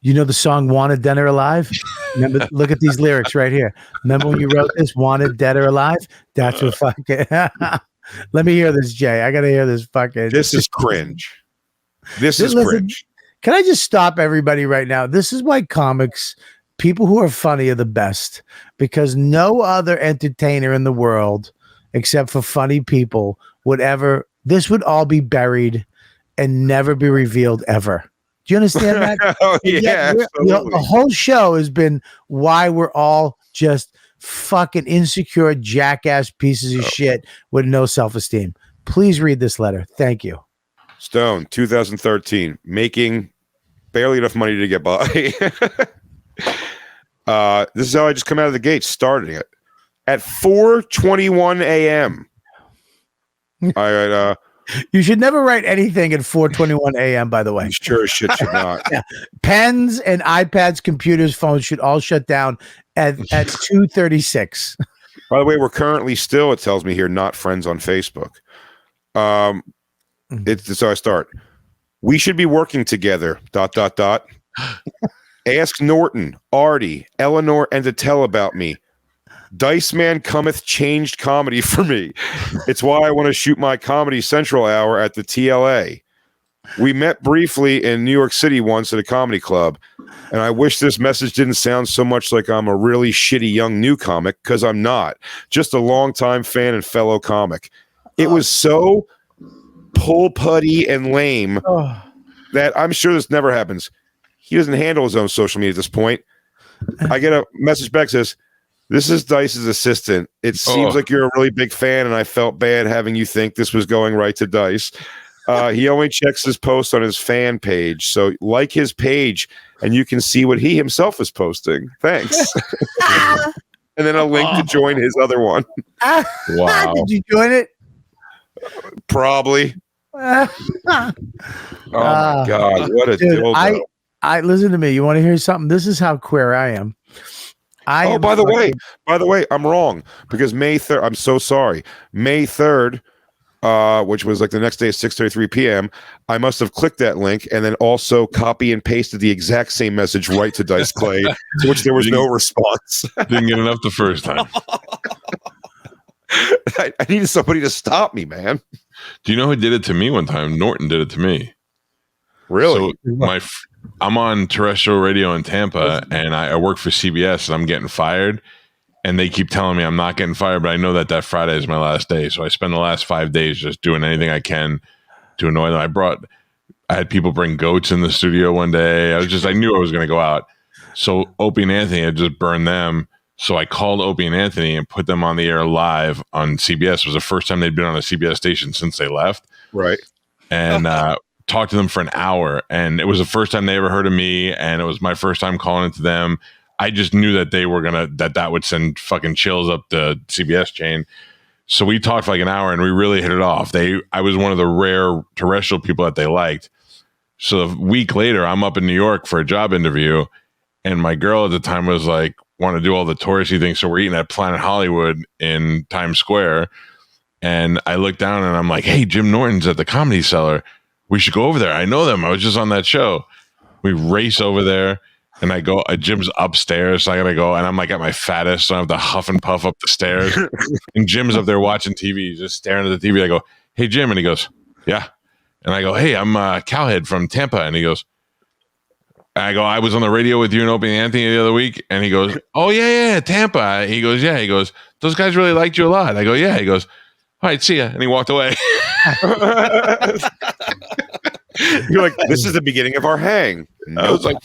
You know the song "Wanted, Dead or Alive"? Remember, look at these lyrics right here. Remember when you wrote this, "Wanted, Dead or Alive"? That's what fucking. Let me hear this, Jay. I gotta hear this fucking. This is cringe. This is cringe. Can I just stop everybody right now? This is why comics, people who are funny, are the best, because no other entertainer in the world, except for funny people, would ever. This would all be buried and never be revealed ever. Do you understand that? Oh, yeah, absolutely. The whole show has been why we're all just fucking insecure, jackass pieces of shit with no self-esteem. Please read this letter. Thank you. Stone, 2013, making barely enough money to get by. This is how I just come out of the gate, starting it at 4:21 a.m. All right. You should never write anything at 4:21 a.m., by the way. Sure as shit should not. Yeah. Pens and iPads, computers, phones should all shut down at 2:36. By the way, we're currently still, it tells me here, not friends on Facebook. So I start. We should be working together, ... Ask Norton, Artie, Eleanor, and to tell about me. Dice Man cometh changed comedy for me. It's why I want to shoot my Comedy Central hour at the TLA. We met briefly in New York City once at a comedy club, and I wish this message didn't sound so much like I'm a really shitty young new comic, because I'm not. Just a longtime fan and fellow comic. It was so pull-putty and lame that I'm sure this never happens. He doesn't handle his own social media at this point. I get a message back that says, this is Dice's assistant. It seems like you're a really big fan, and I felt bad having you think this was going right to Dice. He only checks his posts on his fan page, so like his page, and you can see what he himself is posting. Thanks. And then a link to join his other one. Wow. Did you join it? Probably. Oh my God, what a dildo. I listen to me. You want to hear something? This is how queer I am. By the way, I'm wrong because May 3rd. I'm so sorry. May 3rd, which was like the next day at 6:33 p.m. I must have clicked that link and then also copy and pasted the exact same message right to Dice Clay, to which there was no response. Didn't get enough the first time. I needed somebody to stop me, man. Do you know who did it to me one time? Norton did it to me. Really? So I'm on terrestrial radio in Tampa, and I work for CBS, and I'm getting fired. And they keep telling me I'm not getting fired, but I know that Friday is my last day. So I spend the last 5 days just doing anything I can to annoy them. I had people bring goats in the studio one day. I knew I was going to go out. So Opie and Anthony had just burned them. So I called Opie and Anthony and put them on the air live on CBS. It was the first time they'd been on a CBS station since they left. Right. And talked to them for an hour. And it was the first time they ever heard of me. And it was my first time calling into them. I just knew that they were that would send fucking chills up the CBS chain. So we talked for like an hour and we really hit it off. I was one of the rare terrestrial people that they liked. So a week later, I'm up in New York for a job interview. And my girl at the time was like, want to do all the touristy things. So we're eating at Planet Hollywood in Times Square. And I look down and I'm like, hey, Jim Norton's at the Comedy Cellar. We should go over there. I know them. I was just on that show. We race over there. And I go, Jim's upstairs, so I gotta go, and I'm like at my fattest, so I have to huff and puff up the stairs. And Jim's up there watching TV, just staring at the TV. I go, hey, Jim, and he goes, yeah. And I go, hey, I'm Cowhead from Tampa, and he goes, I was on the radio with you and Opie and Anthony the other week, and he goes, oh yeah, Tampa. He goes, yeah. He goes, those guys really liked you a lot. I go, yeah. He goes, all right, see ya, and he walked away. You're like, this is the beginning of our hang. I was like,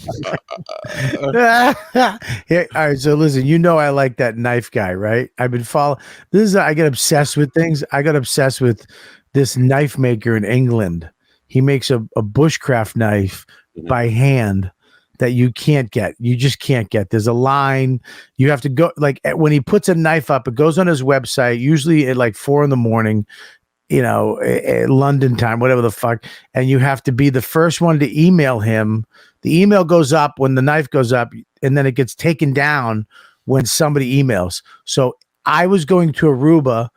Here, all right. So listen, I like that knife guy, right? I've been following. I get obsessed with things. I got obsessed with this knife maker in England. He makes a bushcraft knife by hand that you can't get. You just can't get. There's a line. You have to go. Like when he puts a knife up, it goes on his website. Usually at like 4 a.m. London time, whatever the fuck. And you have to be the first one to email him. The email goes up when the knife goes up, and then it gets taken down when somebody emails. So I was going to Aruba,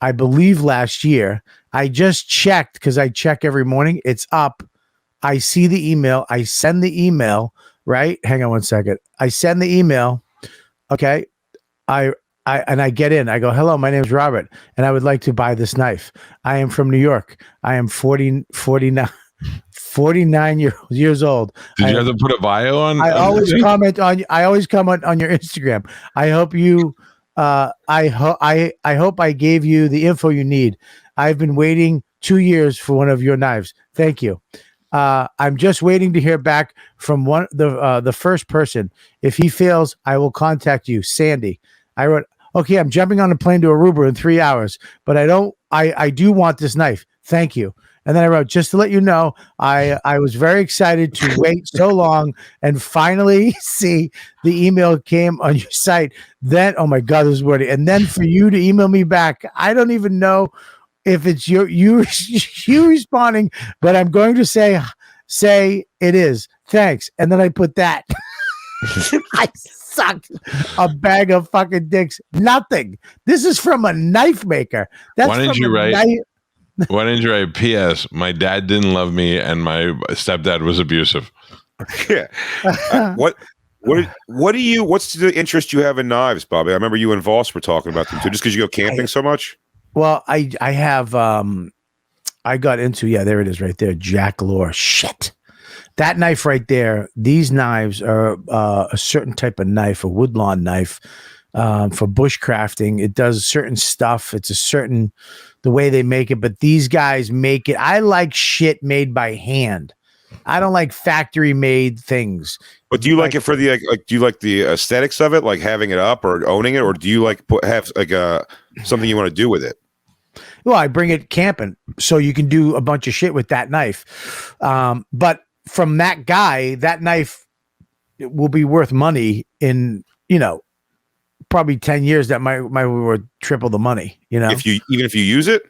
I believe last year. I just checked because I check every morning. It's up. I see the email. I send the email, right? Hang on one second. I send the email. Okay. I get in. I go, hello, my name is Robert, and I would like to buy this knife. I am from New York. I am 49 years old. Did you have to put a bio on? I always comment on your Instagram. I hope you. I hope I gave you the info you need. I've been waiting 2 years for one of your knives. Thank you. I'm just waiting to hear back from the first person. If he fails, I will contact you, Sandy. I wrote, okay, I'm jumping on a plane to Aruba in 3 hours, but I do want this knife. Thank you. And then I wrote, just to let you know, I was very excited to wait so long and finally see the email came on your site. Then, oh my God, this is wordy. And then for you to email me back, I don't even know if it's you responding, but I'm going to say it is. Thanks. And then I put that. I sucked a bag of fucking dicks. Nothing. This is from a knife maker. Why didn't you write? Why didn't you write? P.S. My dad didn't love me, and my stepdad was abusive. Yeah. What's the interest you have in knives, Bobby? I remember you and Voss were talking about them too, just because you go camping so much. Well, I have I got into there it is right there, Jack Lore. Shit. That knife right there, these knives are a certain type of knife, a woodlawn knife for bushcrafting. It does certain stuff. It's the way they make it, but these guys make it. I like shit made by hand. I don't like factory made things. But do you like it for the do you like the aesthetics of it, like having it up or owning it, or do you have something you want to do with it? Well, I bring it camping, so you can do a bunch of shit with that knife. But from that guy, that knife will be worth money in, probably 10 years. That might be worth triple the money, even if you use it.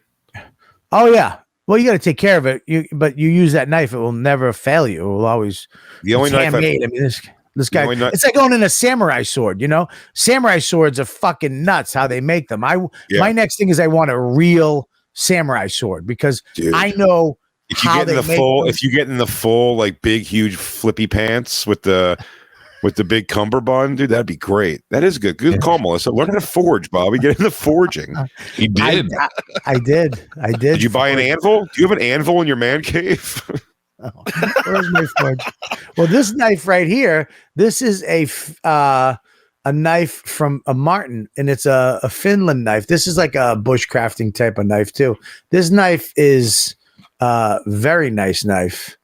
Oh yeah. Well, you got to take care of it. But you use that knife, it will never fail you. It will always. The only it's knife handmade. I mean, this guy. only knife- It's like owning a samurai sword. You know, samurai swords are fucking nuts. How they make them. My next thing is I want a real samurai sword because Dude. I know if you how get in they the make full, them. if you get in the full like big huge flippy pants with the big cummerbund, dude, that'd be great. That is good. Good call, Melissa. Learn how to forge, Bobby. Get into forging. He did. I did. Did you buy an anvil? Do you have an anvil in your man cave? Oh, where's my forge? Well, this knife right here. This is a knife from a Martin, and it's a Finland knife. This is like a bushcrafting type of knife too. This knife is a very nice knife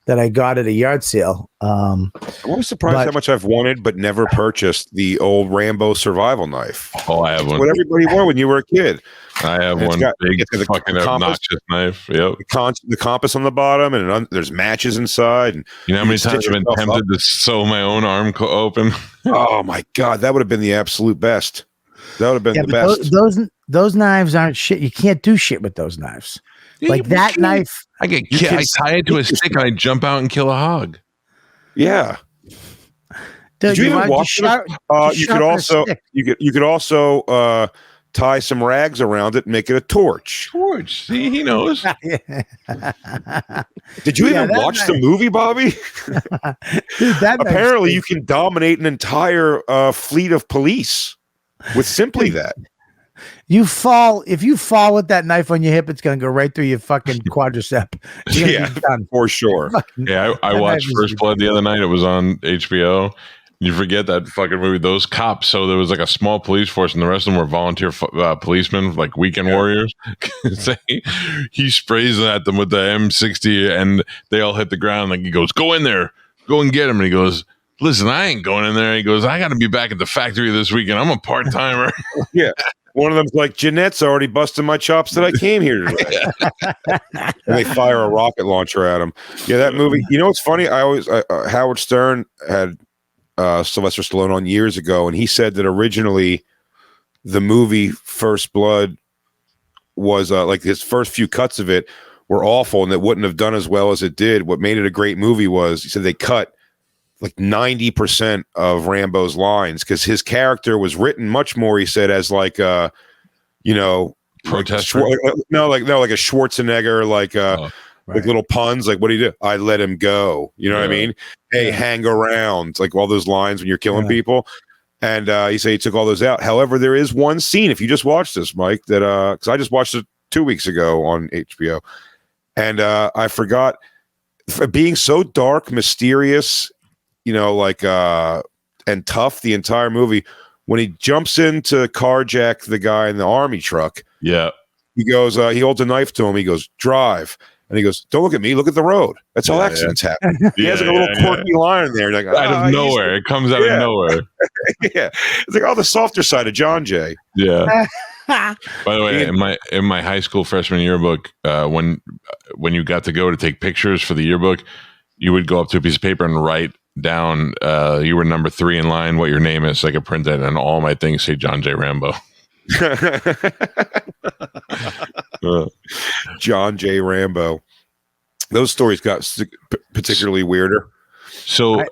that I got at a yard sale. I'm always surprised how much I've wanted but never purchased the old Rambo survival knife. Oh, I have one. What everybody wanted when you were a kid. I have And one big fucking obnoxious knife. Yep. The compass on the bottom, and there's matches inside. And you know how many times I've been tempted to sew my own arm open? Oh my god, that would have been the absolute best. That would have been the best. Those knives aren't shit. You can't do shit with those knives. Like that knife. I tie it to a stick and I jump out and kill a hog. Yeah. Dude, Did you even watch it? You could also tie some rags around it and make it a torch. Torch. See, he knows. Did you even watch the movie, Bobby? Dude, apparently you can dominate an entire fleet of police with simply that. If you fall with that knife on your hip, it's gonna go right through your fucking quadricep. Yeah, for sure. Yeah, I watched First Blood the other night. It was on HBO. You forget that fucking movie. Those cops. So there was like a small police force, and the rest of them were volunteer policemen, like weekend warriors. He sprays at them with the M60, and they all hit the ground. Like he goes, "Go in there, go and get him." And he goes, "Listen, I ain't going in there." He goes, "I got to be back at the factory this weekend. I'm a part timer." Yeah. One of them's like, Jeanette's already busted my chops that I came here today. And they fire a rocket launcher at him. Yeah, that movie. You know what's funny? Howard Stern had Sylvester Stallone on years ago, and he said that originally the movie First Blood was like his first few cuts of it were awful and it wouldn't have done as well as it did. What made it a great movie was, he said, they cut like 90% of Rambo's lines because his character was written much more, he said, as like protester. Like a Schwarzenegger, like little puns, like what do you do? I let him go. You know what I mean? Hey, hang around, like all those lines when you're killing people. And he said he took all those out. However, there is one scene, if you just watched this, Mike, that because I just watched it 2 weeks ago on HBO, and I forgot, being so dark, mysterious, and tough the entire movie, when he jumps in to carjack the guy in the army truck, he goes, he holds a knife to him, he goes, drive, and he goes, don't look at me, look at the road. That's how accidents happen. He has like a little quirky line in there, like out of nowhere. It comes out of nowhere. Yeah, it's like the softer side of John Jay. Yeah. By the way, in my high school freshman yearbook, when you got to go to take pictures for the yearbook, you would go up to a piece of paper and write down you were number 3 in line, what your name is, so I could print it, and all my things say John J. Rambo. John J. Rambo. Those stories got particularly weirder. So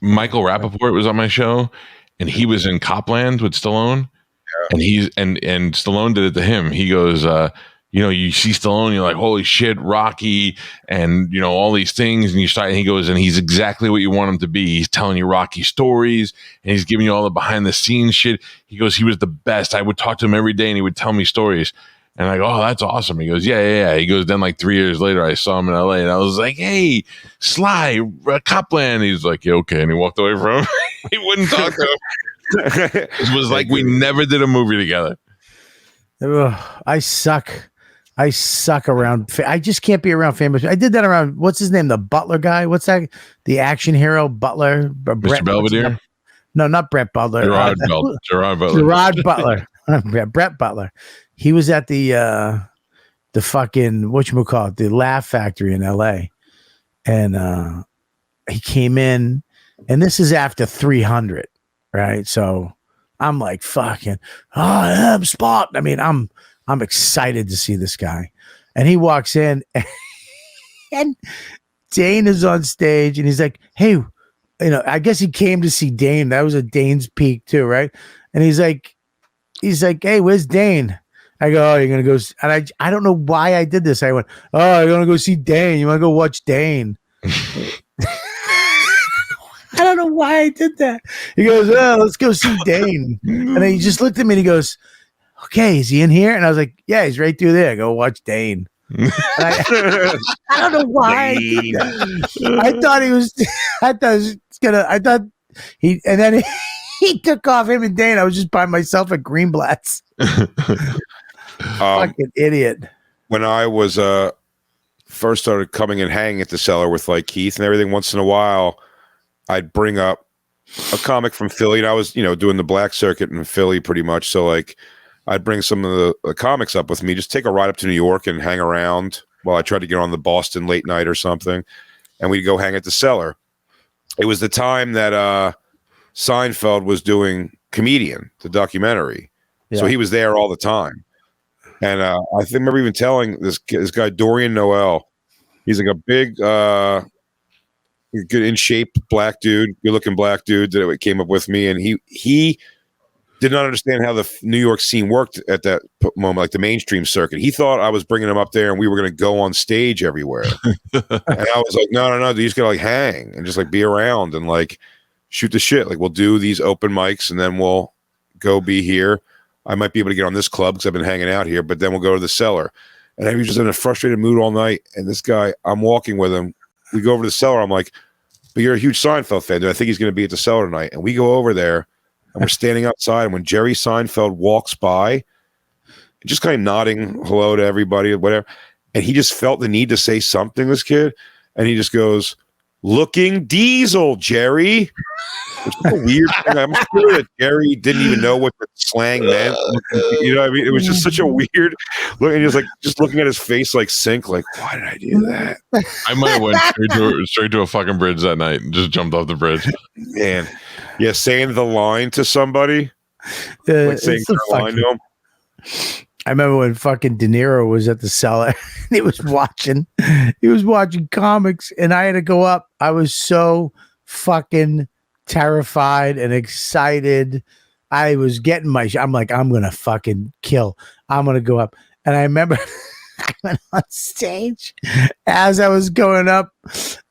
Michael Rappaport was on my show, and he was in Copland with Stallone, and Stallone did it to him. He goes, you see Stallone, you're like, holy shit, Rocky, and all these things, and he goes, and he's exactly what you want him to be. He's telling you Rocky stories, and he's giving you all the behind the scenes shit. He goes, he was the best. I would talk to him every day, and he would tell me stories. And I go, oh, that's awesome. He goes, yeah. He goes, then like 3 years later, I saw him in LA, and I was like, hey, Sly, Copland. He's like, yeah, okay. And he walked away from him. He wouldn't talk to him. It was like we never did a movie together. I suck around. I just can't be around famous. I did that around, what's his name? The Butler guy. What's that? The action hero Butler. Mr. Belvedere? No, not Brett Butler. Gerard Butler. Gerard Butler. Brett Butler. He was at the fucking, whatchamacallit, the Laugh Factory in LA. And he came in, and this is after 300, right? So I'm like, fucking, I'm Spot. I mean, I'm excited to see this guy. And he walks in and Dane is on stage and he's like, hey, I guess he came to see Dane. That was a Dane's peak too, right? And he's like, hey, where's Dane? I go, oh, you're going to go. And I don't know why I did this. I went, oh, you're going to go see Dane. You want to go watch Dane? I don't know why I did that. He goes, oh, let's go see Dane. And then he just looked at me and he goes, okay, is he in here? And I was like, yeah, he's right through there. Go watch Dane. I don't know why. I thought he took off him and Dane. I was just by myself at Greenblatt's. Fucking idiot. When I was first started coming and hanging at the Cellar with like Keith and everything, once in a while, I'd bring up a comic from Philly, and I was, doing the black circuit in Philly pretty much. So like, I'd bring some of the comics up with me, just take a ride up to New York and hang around while I tried to get on the Boston late night or something, and we'd go hang at the Cellar. It was the time that Seinfeld was doing Comedian, the documentary, so he was there all the time. And I remember even telling this guy Dorian Noel, he's like a big, good in shape black dude, good looking black dude that came up with me, and he did not understand how the New York scene worked at that moment, like the mainstream circuit. He thought I was bringing him up there and we were going to go on stage everywhere. And I was like, no, you just got to like hang and just like be around and like shoot the shit. Like we'll do these open mics and then we'll go be here. I might be able to get on this club because I've been hanging out here, but then we'll go to the Cellar. And I was just in a frustrated mood all night. And this guy, I'm walking with him. We go over to the Cellar. I'm like, but you're a huge Seinfeld fan, dude. I think he's going to be at the Cellar tonight. And we go over there. And we're standing outside, and when Jerry Seinfeld walks by, just kind of nodding hello to everybody or whatever, and he just felt the need to say something, this kid, and he just goes, looking diesel, Jerry. Which is a weird thing. I'm sure that Jerry didn't even know what the slang meant. You know what I mean? It was just such a weird look, and he was like just looking at his face like sink, like, why did I do that? I might have went straight to a fucking bridge that night and just jumped off the bridge. Man. Yeah, saying the line to somebody. Like saying the line to him. I remember when fucking De Niro was at the Cellar and he was watching comics, and I had to go up. I was so fucking terrified and excited. I was getting I'm like, I'm gonna fucking kill. I'm gonna go up. And I remember I went on stage. As I was going up,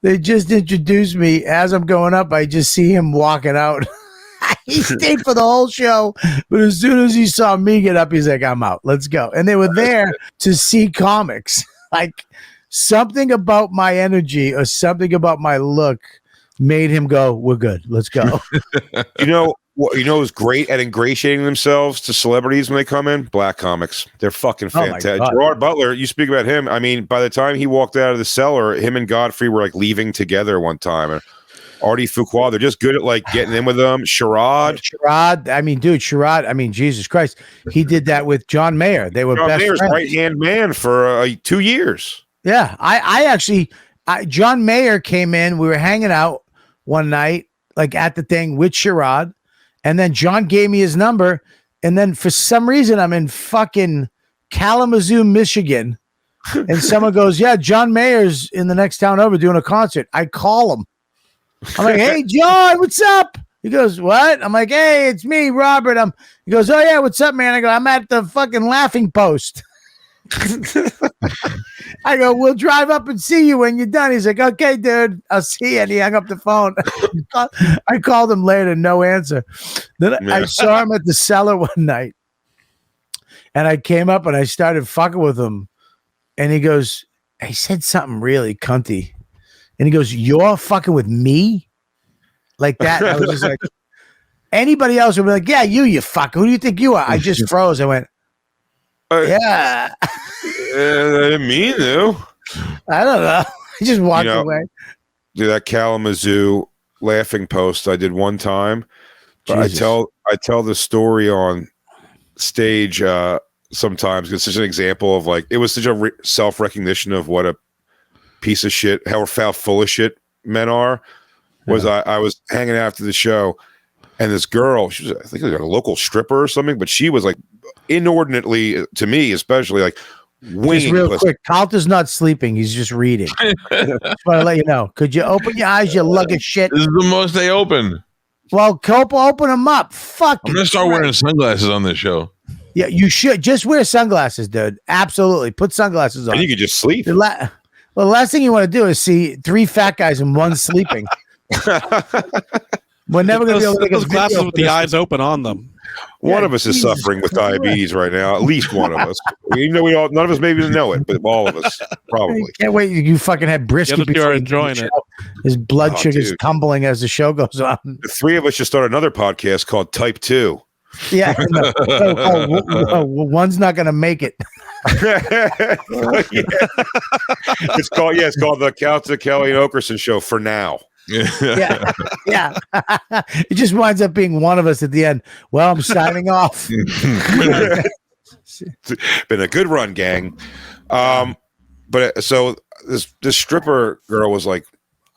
they just introduced me. As I'm going up, I just see him walking out. He stayed for the whole show, but as soon as he saw me get up, he's like, I'm out. Let's go. And they were there to see comics. Like something about my energy or something about my look made him go, we're good. Let's go. You know who's great at ingratiating themselves to celebrities when they come in? Black comics. They're fucking fantastic. Gerard Butler, you speak about him. I mean, by the time he walked out of the Cellar, him and Godfrey were like leaving together one time. And Artie Fuqua, they're just good at like getting in with them. Sherrod, I mean, Jesus Christ. He did that with John Mayer. They were best friends. Right-hand man for 2 years. Yeah. I actually, John Mayer came in. We were hanging out one night, like at the thing with Sherrod. And then John gave me his number. And then for some reason, I'm in fucking Kalamazoo, Michigan. And someone goes, yeah, John Mayer's in the next town over doing a concert. I call him. I'm like, hey, John, what's up? He goes, what? I'm like, hey, it's me, Robert. He goes, oh, yeah, what's up, man? I go, I'm at the fucking Laughing Post. I go, we'll drive up and see you when you're done. He's like, okay, dude, I'll see you. And he hung up the phone. I called him later, no answer. Then I saw him at the Cellar one night, and I came up and I started fucking with him. And he goes, he said something really cunty. And he goes, you're fucking with me? Like that. And I was just like, anybody else would be like, yeah, you fucker. Who do you think you are? I just froze. I went, yeah. I didn't mean to. I don't know. I just walked away. Do that Kalamazoo Laughing Post I did one time. But I tell the story on stage sometimes. It's such an example of like, it was such a self-recognition of what a piece of shit, how full of shit men are. Was I was hanging out after the show, and this girl, she was, I think, like a local stripper or something, but she was like inordinately, to me especially, like winging Just real pussy. quick, Calta's not sleeping. He's just reading. Just want to let you know. Could you open your eyes, you lug of shit? This is the most they open. Well, Copa, open them up. Fuck. I'm gonna start wearing sunglasses on this show. Yeah, you should. Just wear sunglasses, dude. Absolutely. Put sunglasses on. And you could just sleep. Well, the last thing you want to do is see 3 fat guys and one sleeping. We're never going to be able to make those a glasses video with for the this. eyes open on them. One of us is Jesus suffering with Christ. diabetes right now. At least one of us. Even though none of us maybe know it, but all of us probably. Can't wait. You fucking had brisket. The other two before are you enjoying did the it. show. His blood Oh, sugar's dude. tumbling as the show goes on. The 3 of us should start another podcast called Type 2. Yeah. One's not going to make it. It's called the Calta, Kelly, and Oakerson show for now. Yeah. Yeah. It just winds up being one of us at the end. Well, I'm signing off. Been a good run, gang. But so this stripper girl was like,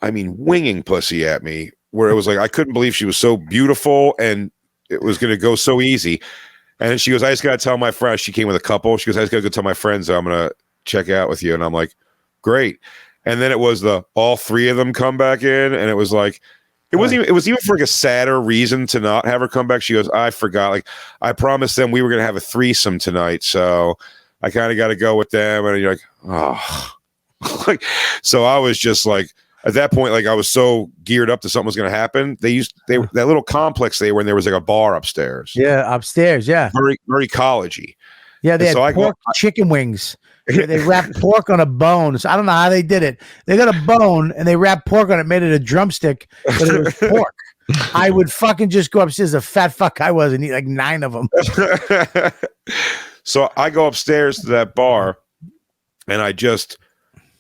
I mean, winging pussy at me, where it was like I couldn't believe she was so beautiful and it was going to go so easy. And then she goes, I just got to tell my friends. She came with a couple. She goes, I just got to go tell my friends I'm going to check out with you. And I'm like, great. And then it was all 3 of them come back in, and it was like it was even for like a sadder reason to not have her come back. She goes, I forgot. Like I promised them we were going to have a threesome tonight, so I kind of got to go with them. And you're like, oh, like so I was just like at that point, like I was so geared up that something was going to happen. That little complex they were in. There was like a bar upstairs. Yeah, upstairs. Yeah, very very collegey. yeah. They And had so pork chicken wings. They wrapped pork on a bone. So I don't know how they did it. They got a bone and they wrapped pork on it, made it a drumstick, but it was pork. I would fucking just go upstairs, a fat fuck I was, and eat like 9 of them. So I go upstairs to that bar and I just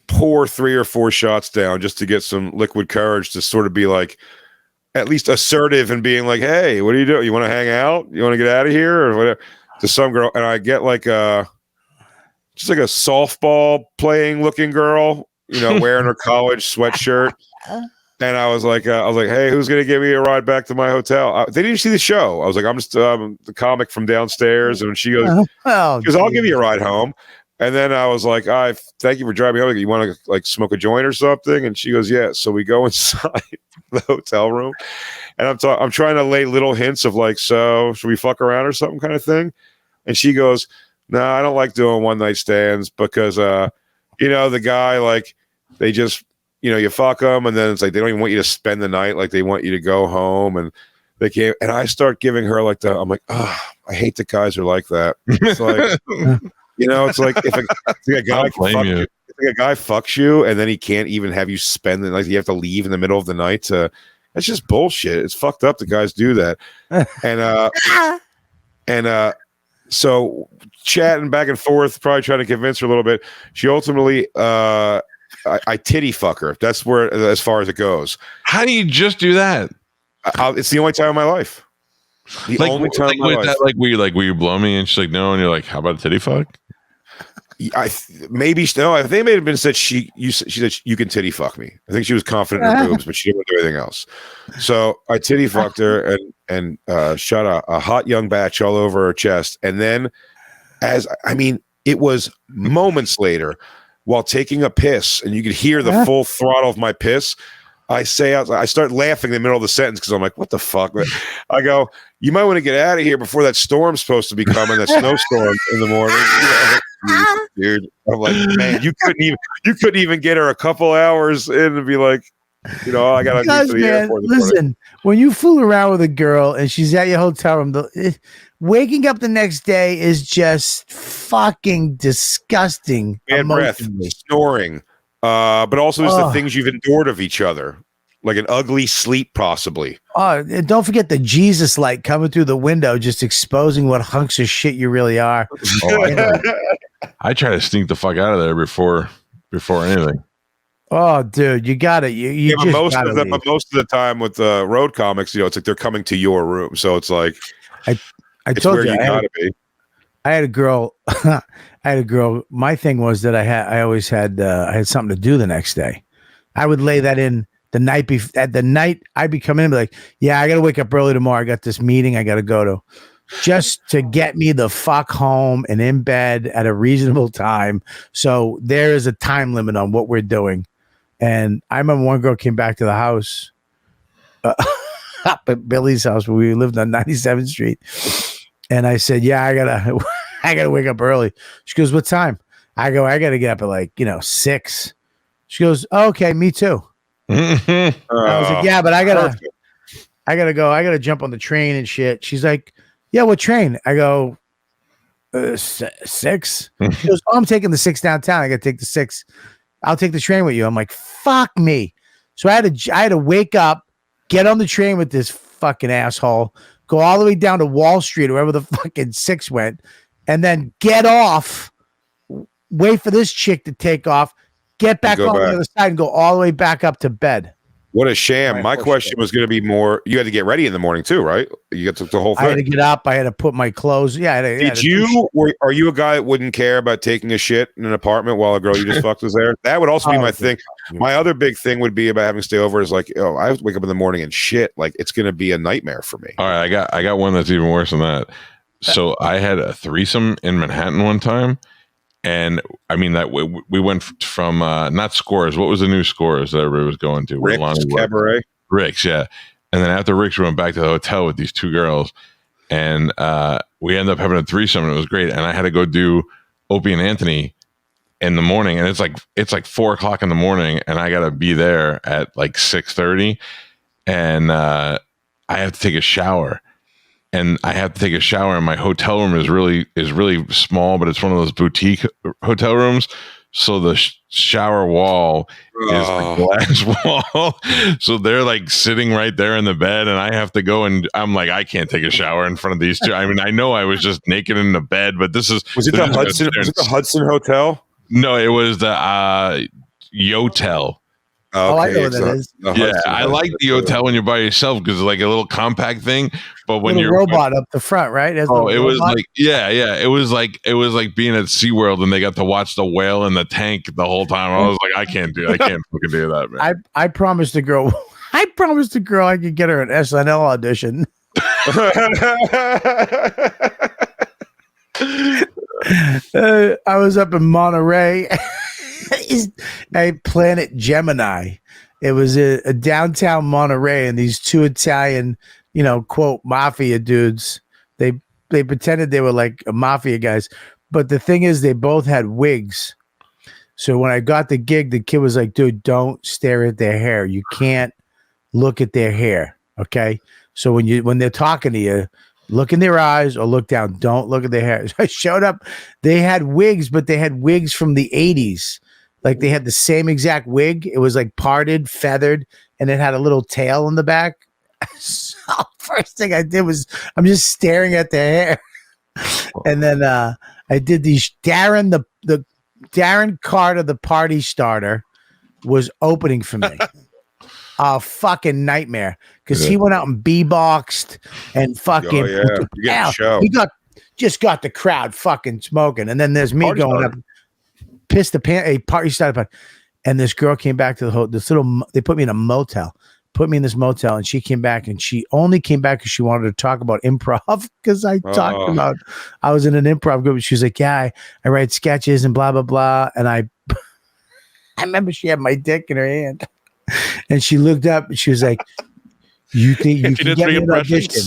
pour 3 or 4 shots down just to get some liquid courage to sort of be like at least assertive and being like, hey, what are you doing? You want to hang out? You want to get out of here or whatever? To some girl. And I get like just like a softball playing looking girl, wearing her college sweatshirt. And I was like, hey, who's going to give me a ride back to my hotel? They didn't see the show. I was like, I'm just the comic from downstairs. And she goes, I'll give you a ride home. And then I was like, thank you for driving home. You want to like smoke a joint or something? And she goes, yeah. So we go inside the hotel room and I'm trying to lay little hints of like, so should we fuck around or something kind of thing? And she goes, no, I don't like doing one night stands because, the guy, like they just, you fuck them and then it's like, they don't even want you to spend the night. Like they want you to go home and they came and I start giving her like I'm like, oh, I hate that guys are like that. It's like, it's like if a guy fucks you and then he can't even have you spend the night, you have to leave in the middle of the night that's just bullshit. It's fucked up that guys do that. And so chatting back and forth, probably trying to convince her a little bit. She ultimately, I titty fuck her. That's where, as far as it goes. How do you just do that? It's the only time in my life. The only time in my life. That, will you blow me? And she's like, no. And you're like, how about a titty fuck? I think it may have been said she said you can titty fuck me. I think she was confident in her boobs, but she didn't do anything else. So I titty fucked her and shot a hot young batch all over her chest. And then it was moments later while taking a piss, and you could hear the full throttle of my piss. I start laughing in the middle of the sentence because I'm like, what the fuck? I go, you might want to get out of here before that storm's supposed to be coming, that snowstorm in the morning. Dude, I'm like, man, you couldn't even get her a couple hours in and be like, I gotta get to the airport. Listen, when you fool around with a girl and she's at your hotel room, waking up the next day is just fucking disgusting. Bad breath, snoring, but also just the things you've endured of each other, like an ugly sleep, possibly. Oh, and don't forget the Jesus light coming through the window, just exposing what hunks of shit you really are. I try to sneak the fuck out of there before anything. Oh, dude, you got it. But most of the time with road comics, it's like they're coming to your room, so it's like I told where you, you gotta be. I had a girl. My thing was that I had something to do the next day. I would lay that in the night I'd be coming in and be like, yeah, I got to wake up early tomorrow. I got this meeting I got to go to. just to get me the fuck home and in bed at a reasonable time. So there is a time limit on what we're doing. And I remember one girl came back to the house, up at Billy's house where we lived on 97th Street. And I said, yeah, I gotta wake up early. She goes, what time? I go, I gotta get up at 6. She goes, oh, okay, me too. I was like, yeah, but I gotta go. I gotta jump on the train and shit. She's like, yeah, what train? I go, 6. She goes, oh, I'm taking the 6 downtown. I gotta take the 6. I'll take the train with you. I'm like, fuck me. So I had to wake up, get on the train with this fucking asshole, go all the way down to Wall Street, or wherever the fucking 6 went, and then get off, wait for this chick to take off, get back on the other side, and go all the way back up to bed. What a sham. My question was going to be more, you had to get ready in the morning too, right? You got the whole thing. I had to get up. I had to put my clothes. Yeah. Are you a guy that wouldn't care about taking a shit in an apartment while a girl you just fucked was there? That would also be my thing. My other big thing would be about having to stay over is like, I wake up in the morning and shit. Like, it's going to be a nightmare for me. All right. I got one that's even worse than that. So I had a threesome in Manhattan one time. And I mean that we went from not Scores. What was the new Scores that everybody was going to? Rick's Cabaret. Rick's, yeah. And then after Rick's, we went back to the hotel with these 2 girls, and we ended up having a threesome, and it was great. And I had to go do Opie and Anthony in the morning, and it's like 4:00 in the morning, and I got to be there at like 6:30, and I have to take a shower. And I have to take a shower, and my hotel room is really small, but it's one of those boutique hotel rooms. So the shower wall is a glass wall. So they're like sitting right there in the bed, and I have to go, and I'm like, I can't take a shower in front of these 2. I mean, I know I was just naked in the bed, but this is was it the Hudson? Was it the Hudson Hotel? No, it was the Yotel. Oh, I know what that is. Yeah, I like the hotel when you're by yourself because it's like a little compact thing. But when you're robot up the front, right? It was like it was like being at SeaWorld and they got to watch the whale in the tank the whole time. I was like, I can't fucking do that, man. I promised the girl I could get her an SNL audition. I was up in Monterey. Planet Gemini. It was a downtown Monterey, and these 2 Italian, quote, mafia dudes. They pretended they were like mafia guys, but the thing is, they both had wigs. So when I got the gig, the kid was like, "Dude, don't stare at their hair. You can't look at their hair, okay? So when they're talking to you, look in their eyes or look down. Don't look at their hair." So I showed up. They had wigs, but they had wigs from the 80s. Like they had the same exact wig. It was like parted, feathered, and it had a little tail in the back. So first thing I did was I'm just staring at their hair. And then I did these. Darren, the Darren Carter, the party starter, was opening for me. A fucking nightmare. Because he went out and beatboxed and fucking show. He got the crowd fucking smoking. And then there's me party going starter. Up. Pissed the pants. A party started, and this girl came back to the hotel. They put me in a motel, put me in this motel, and she came back, and she only came back because she wanted to talk about improv. Because I talked about, I was in an improv group. She was like, "Yeah, I write sketches and blah blah blah." And I remember she had my dick in her hand, and she looked up and she was like, "You think you can get me an audition?"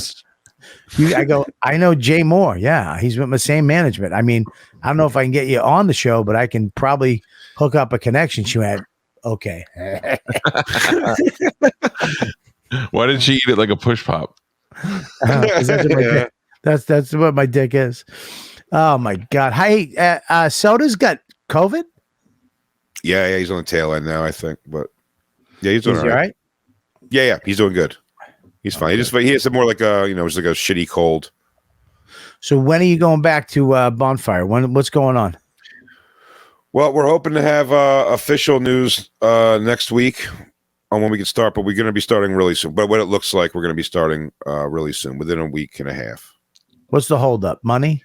I go, "I know Jay Moore. Yeah, he's with my same management. I mean, I don't know if I can get you on the show, but I can probably hook up a connection." She went, "Okay." Why did she eat it like a push pop? That's what my dick is. Oh my god! Hey, Soda's got COVID. Yeah, he's on the tail end now, I think. But yeah, he's doing all right. Yeah, he's doing good. He's fine. He has more like it's like a shitty cold. So when are you going back to Bonfire? What's going on? Well, we're hoping to have official news next week on when we can start, but we're going to be starting really soon. But what it looks like, we're going to be starting really soon, within a week and a half. What's the holdup? Money?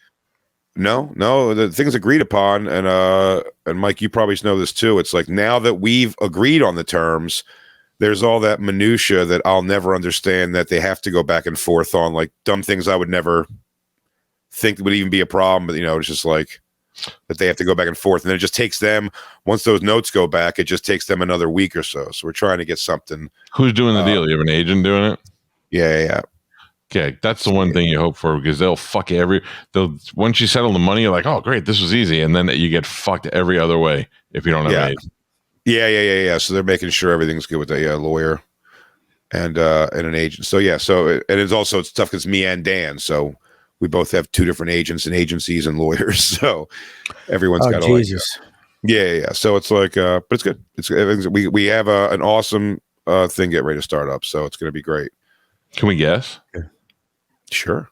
No. The thing's agreed upon, and Mike, you probably know this too. It's like now that we've agreed on the terms, there's all that minutia that I'll never understand that they have to go back and forth on, like dumb things I would never think would even be a problem. But it's just like that they have to go back and forth, and then it just takes them. Once those notes go back, it just takes them another week or so. So we're trying to get something. Who's doing the deal? You have an agent doing it? Yeah. Okay, that's the one thing you hope for, because they'll fuck once you settle the money, you're like, oh great, this was easy, and then you get fucked every other way if you don't have an agent. Yeah. So they're making sure everything's good with a lawyer and an agent. So and it's tough because me and Dan, so we both have two different agents and agencies and lawyers. So everyone's got Jesus. Yeah. So it's like, but it's good. We have an awesome thing getting ready to start up, so it's going to be great. Can we guess? Sure.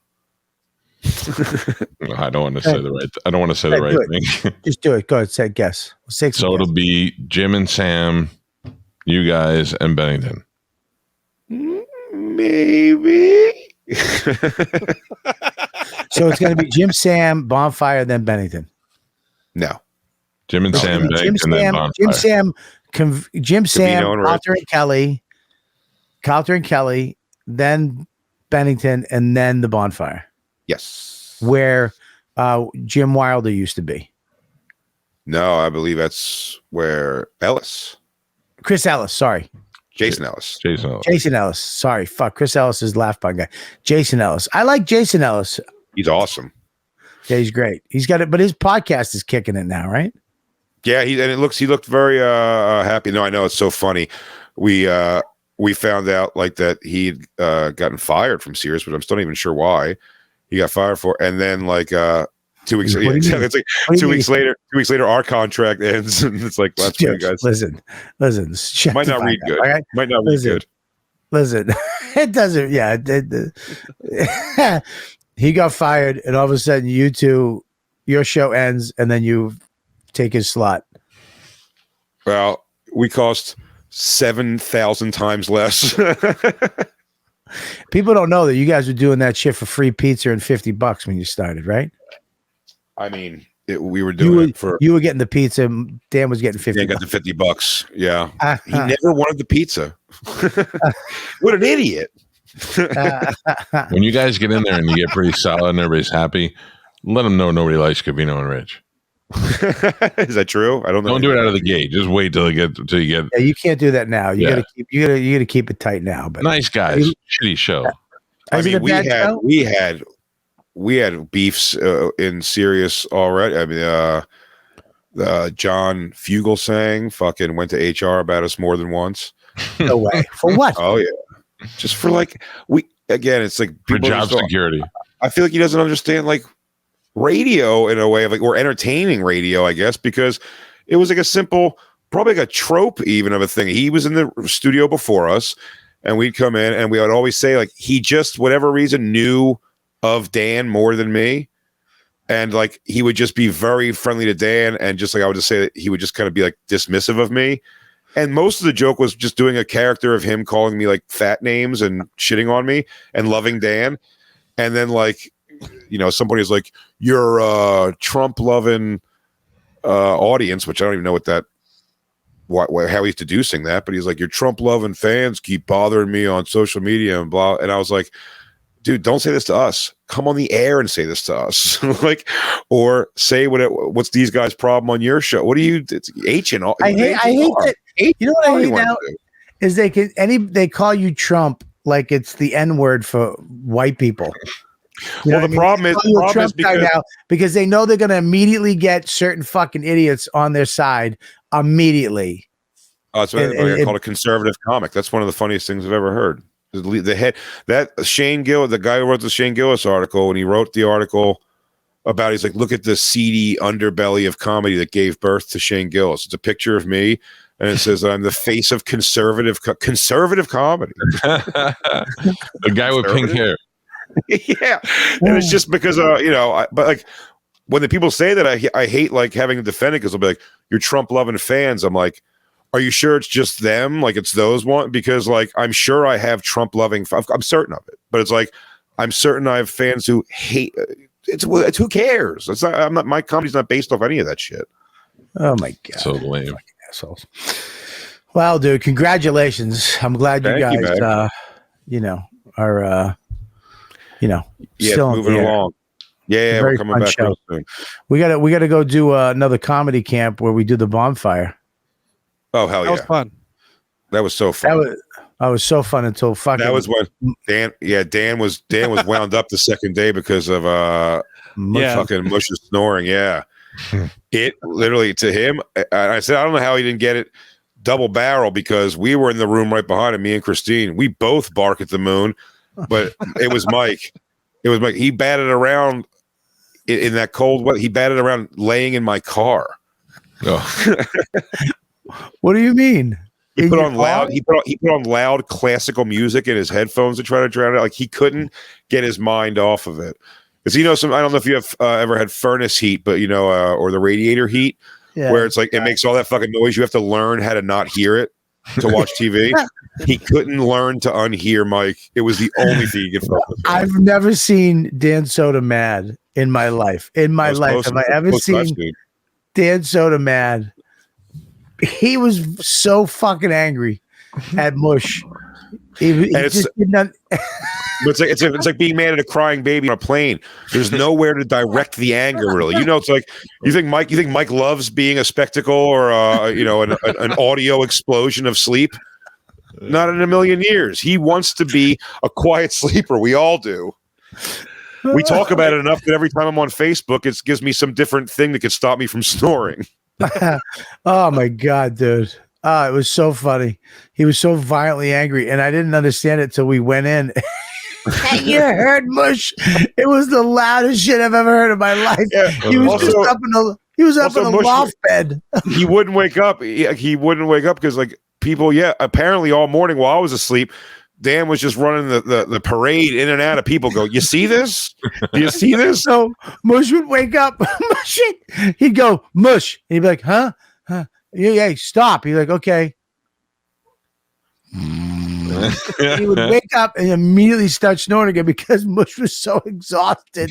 I don't want to say the right. I don't want to say the right thing. Just do it. Go ahead. Say guess. So it'll be Jim and Sam, you guys, and Bennington. Maybe. So it's going to be Jim, Sam, Bonfire, then Bennington. No. Jim and Sam, Bennington, then Bonfire. Jim, Sam, Calta and Kelly, then Bennington, and then the Bonfire. Yes. Where Jim Wilder used to be. No, I believe that's where Chris Ellis, sorry. Jason Ellis. Sorry. Fuck. Chris Ellis is laugh button guy. Jason Ellis. I like Jason Ellis. He's awesome. Yeah, he's great. He's got it, but his podcast is kicking it now, right? Yeah, he looked very happy. No, I know, it's so funny. We found out like that he'd gotten fired from Sirius, but I'm still not even sure why he got fired for. And then like 2 weeks, it's like 2 weeks later. 2 weeks later, our contract ends, and it's like, well, that's what you guys. Listen. Might not read good. Right? Might not read good. Listen, it doesn't. Yeah, he got fired, and all of a sudden, your show ends, and then you take his slot. Well, we cost 7,000 times less. People don't know that you guys were doing that shit for free pizza and $50 when you started, right? I mean, we were doing it for. You were getting the pizza. Dan was getting $50. Dan got the $50. Yeah, he never wanted the pizza. What an idiot! When you guys get in there and you get pretty solid and everybody's happy, let them know nobody likes Covino and Rich. Is that true? I don't know. Don't do it out of the gate. Just wait till you get. Yeah, you can't do that now. You gotta keep it tight now. But nice guys, shitty show. I mean, we had beefs in Sirius already. I mean, John Fugelsang fucking went to HR about us more than once. No way. For what? Oh yeah, just for like it's like for job security. I feel like he doesn't understand like radio in a way of like, or entertaining radio, I guess, because it was like a simple, probably like a trope even of a thing. He was in the studio before us, and we'd come in and we would always say like he just whatever reason knew of Dan more than me, and like he would just be very friendly to Dan, and just like I would just say that he would just kind of be like dismissive of me, and most of the joke was just doing a character of him calling me like fat names and shitting on me and loving Dan, and then like somebody is like, you're Trump loving audience, which I don't even know how he's deducing that, but he's like, your Trump loving fans keep bothering me on social media and blah. And I was like, dude, don't say this to us. Come on the air and say this to us. Like, or say what's these guys' problem on your show. What do you, it's H and all. I hate that. You know what I hate now is they call you Trump like it's the N word for white people. Well, the problem is because they know they're going to immediately get certain fucking idiots on their side immediately. Oh, that's what I call a conservative comic. That's one of the funniest things I've ever heard. The head that Shane Gill, the guy who wrote the Shane Gillis article, when he wrote the article about, he's like, look at the seedy underbelly of comedy that gave birth to Shane Gillis. It's a picture of me, and it says that I'm the face of conservative comedy. The guy with pink hair. Yeah, and it's just because but like when the people say that, I hate like having to defend it, because they'll be like, you're Trump loving fans. I'm like, are you sure it's just them? Like it's those one? Because like I'm sure I have Trump loving. I'm certain of it, but it's like I'm certain I have fans who hate. It's who cares? It's not. I'm not. My comedy's not based off any of that shit. Oh my god, so lame assholes. Well, dude, congratulations. I'm glad you guys, are. Yeah, still moving along. Yeah, Very we're coming fun back show. real soon. We gotta go do another comedy camp where we do the bonfire. Oh hell That was yeah, fun. that was so fun. That was so fun until fucking. That was when Dan was wound up the second day because of Yeah. fucking Mush's snoring. Yeah, it literally to him. I said I don't know how he didn't get it double barrel because we were in the room right behind him. Me and Christine, we both bark at the moon, but it was Mike. It was Mike. He batted around in that cold weather. He batted around laying in my car. Oh. What do you mean? He In put your on loud. car? He put on loud classical music in his headphones to try to drown it. Like he couldn't get his mind off of it. Because I don't know if you have ever had furnace heat, but or the radiator heat, Yeah. where it's like it makes all that fucking noise. You have to learn how to not hear it to watch TV. He couldn't learn to unhear Mike. It was the only thing he could focus on. I've never seen Dan Soda mad in my life. In my life, have I ever seen Dan Soda mad? He was so fucking angry at Mush. He just did not. It's like being mad at a crying baby on a plane. There's nowhere to direct the anger, really. It's like you think Mike loves being a spectacle or an audio explosion of sleep. Not in a million years. He wants to be a quiet sleeper. We all do. We talk about it enough that every time I'm on Facebook, it gives me some different thing that could stop me from snoring. Oh my god, dude. It was so funny. He was so violently angry, and I didn't understand it till we went in. You heard Mush? It was the loudest shit I've ever heard in my life. Yeah. He was just up in the Mush, loft bed. He wouldn't wake up. He wouldn't wake up because people, apparently all morning while I was asleep, Dan was just running the parade in and out of people. Go, you see this? Do you see this? So Mush would wake up. He'd go, Mush. And he'd be like, huh? Yeah, stop. He'd be like, okay. He would wake up and immediately start snoring again because Mush was so exhausted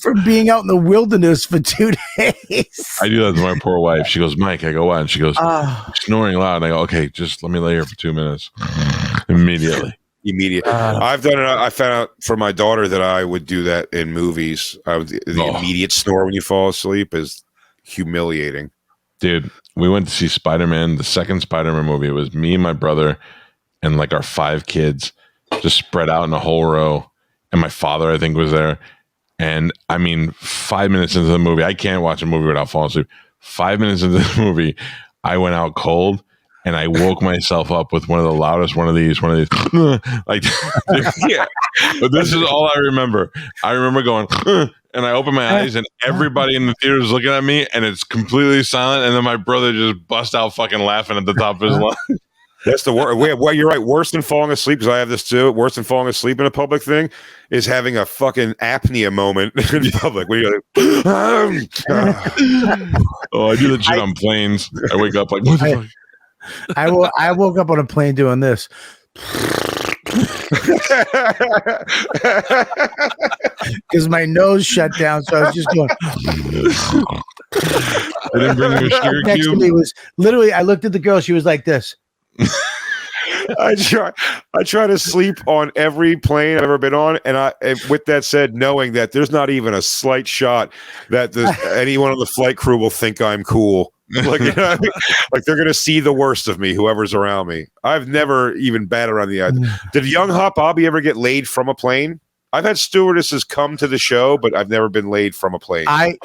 from being out in the wilderness for 2 days. I do that to my poor wife. She goes, Mike. I go, what? And she goes, snoring loud. And I go, okay, just let me lay here for 2 minutes. Immediately. I've done it. I found out from my daughter that I would do that in movies. The immediate snore when you fall asleep is humiliating. Dude, we went to see Spider-Man, the second Spider-Man movie. It was me and my brother and like our 5 kids just spread out in a whole row. And my father, I think, was there. And I mean, 5 minutes into the movie, I can't watch a movie without falling asleep. 5 minutes into the movie, I went out cold and I woke myself up with one of the loudest one of these like, yeah. But this is all I remember. I remember going, and I opened my eyes and everybody in the theater was looking at me and it's completely silent. And then my brother just bust out fucking laughing at the top of his lungs. That's the worst. Well, you're right. Worse than falling asleep, because I have this too. Worse than falling asleep in a public thing is having a fucking apnea moment in public. When you're like, oh, I do the shit on planes. I wake up like, what the fuck? I woke up on a plane doing this. Because my nose shut down, so I was just going. I didn't bring you a sugar Next to cube. me was literally. I looked at the girl. She was like this. I try to sleep on every plane I've ever been on, and with that said, knowing that there's not even a slight shot that anyone on the flight crew will think I'm cool. Like, you know what I mean? Like they're gonna see the worst of me, whoever's around me. I've never even batted around the idea. Did young hot Bobby ever get laid from a plane? I've had stewardesses come to the show, but I've never been laid from a plane. I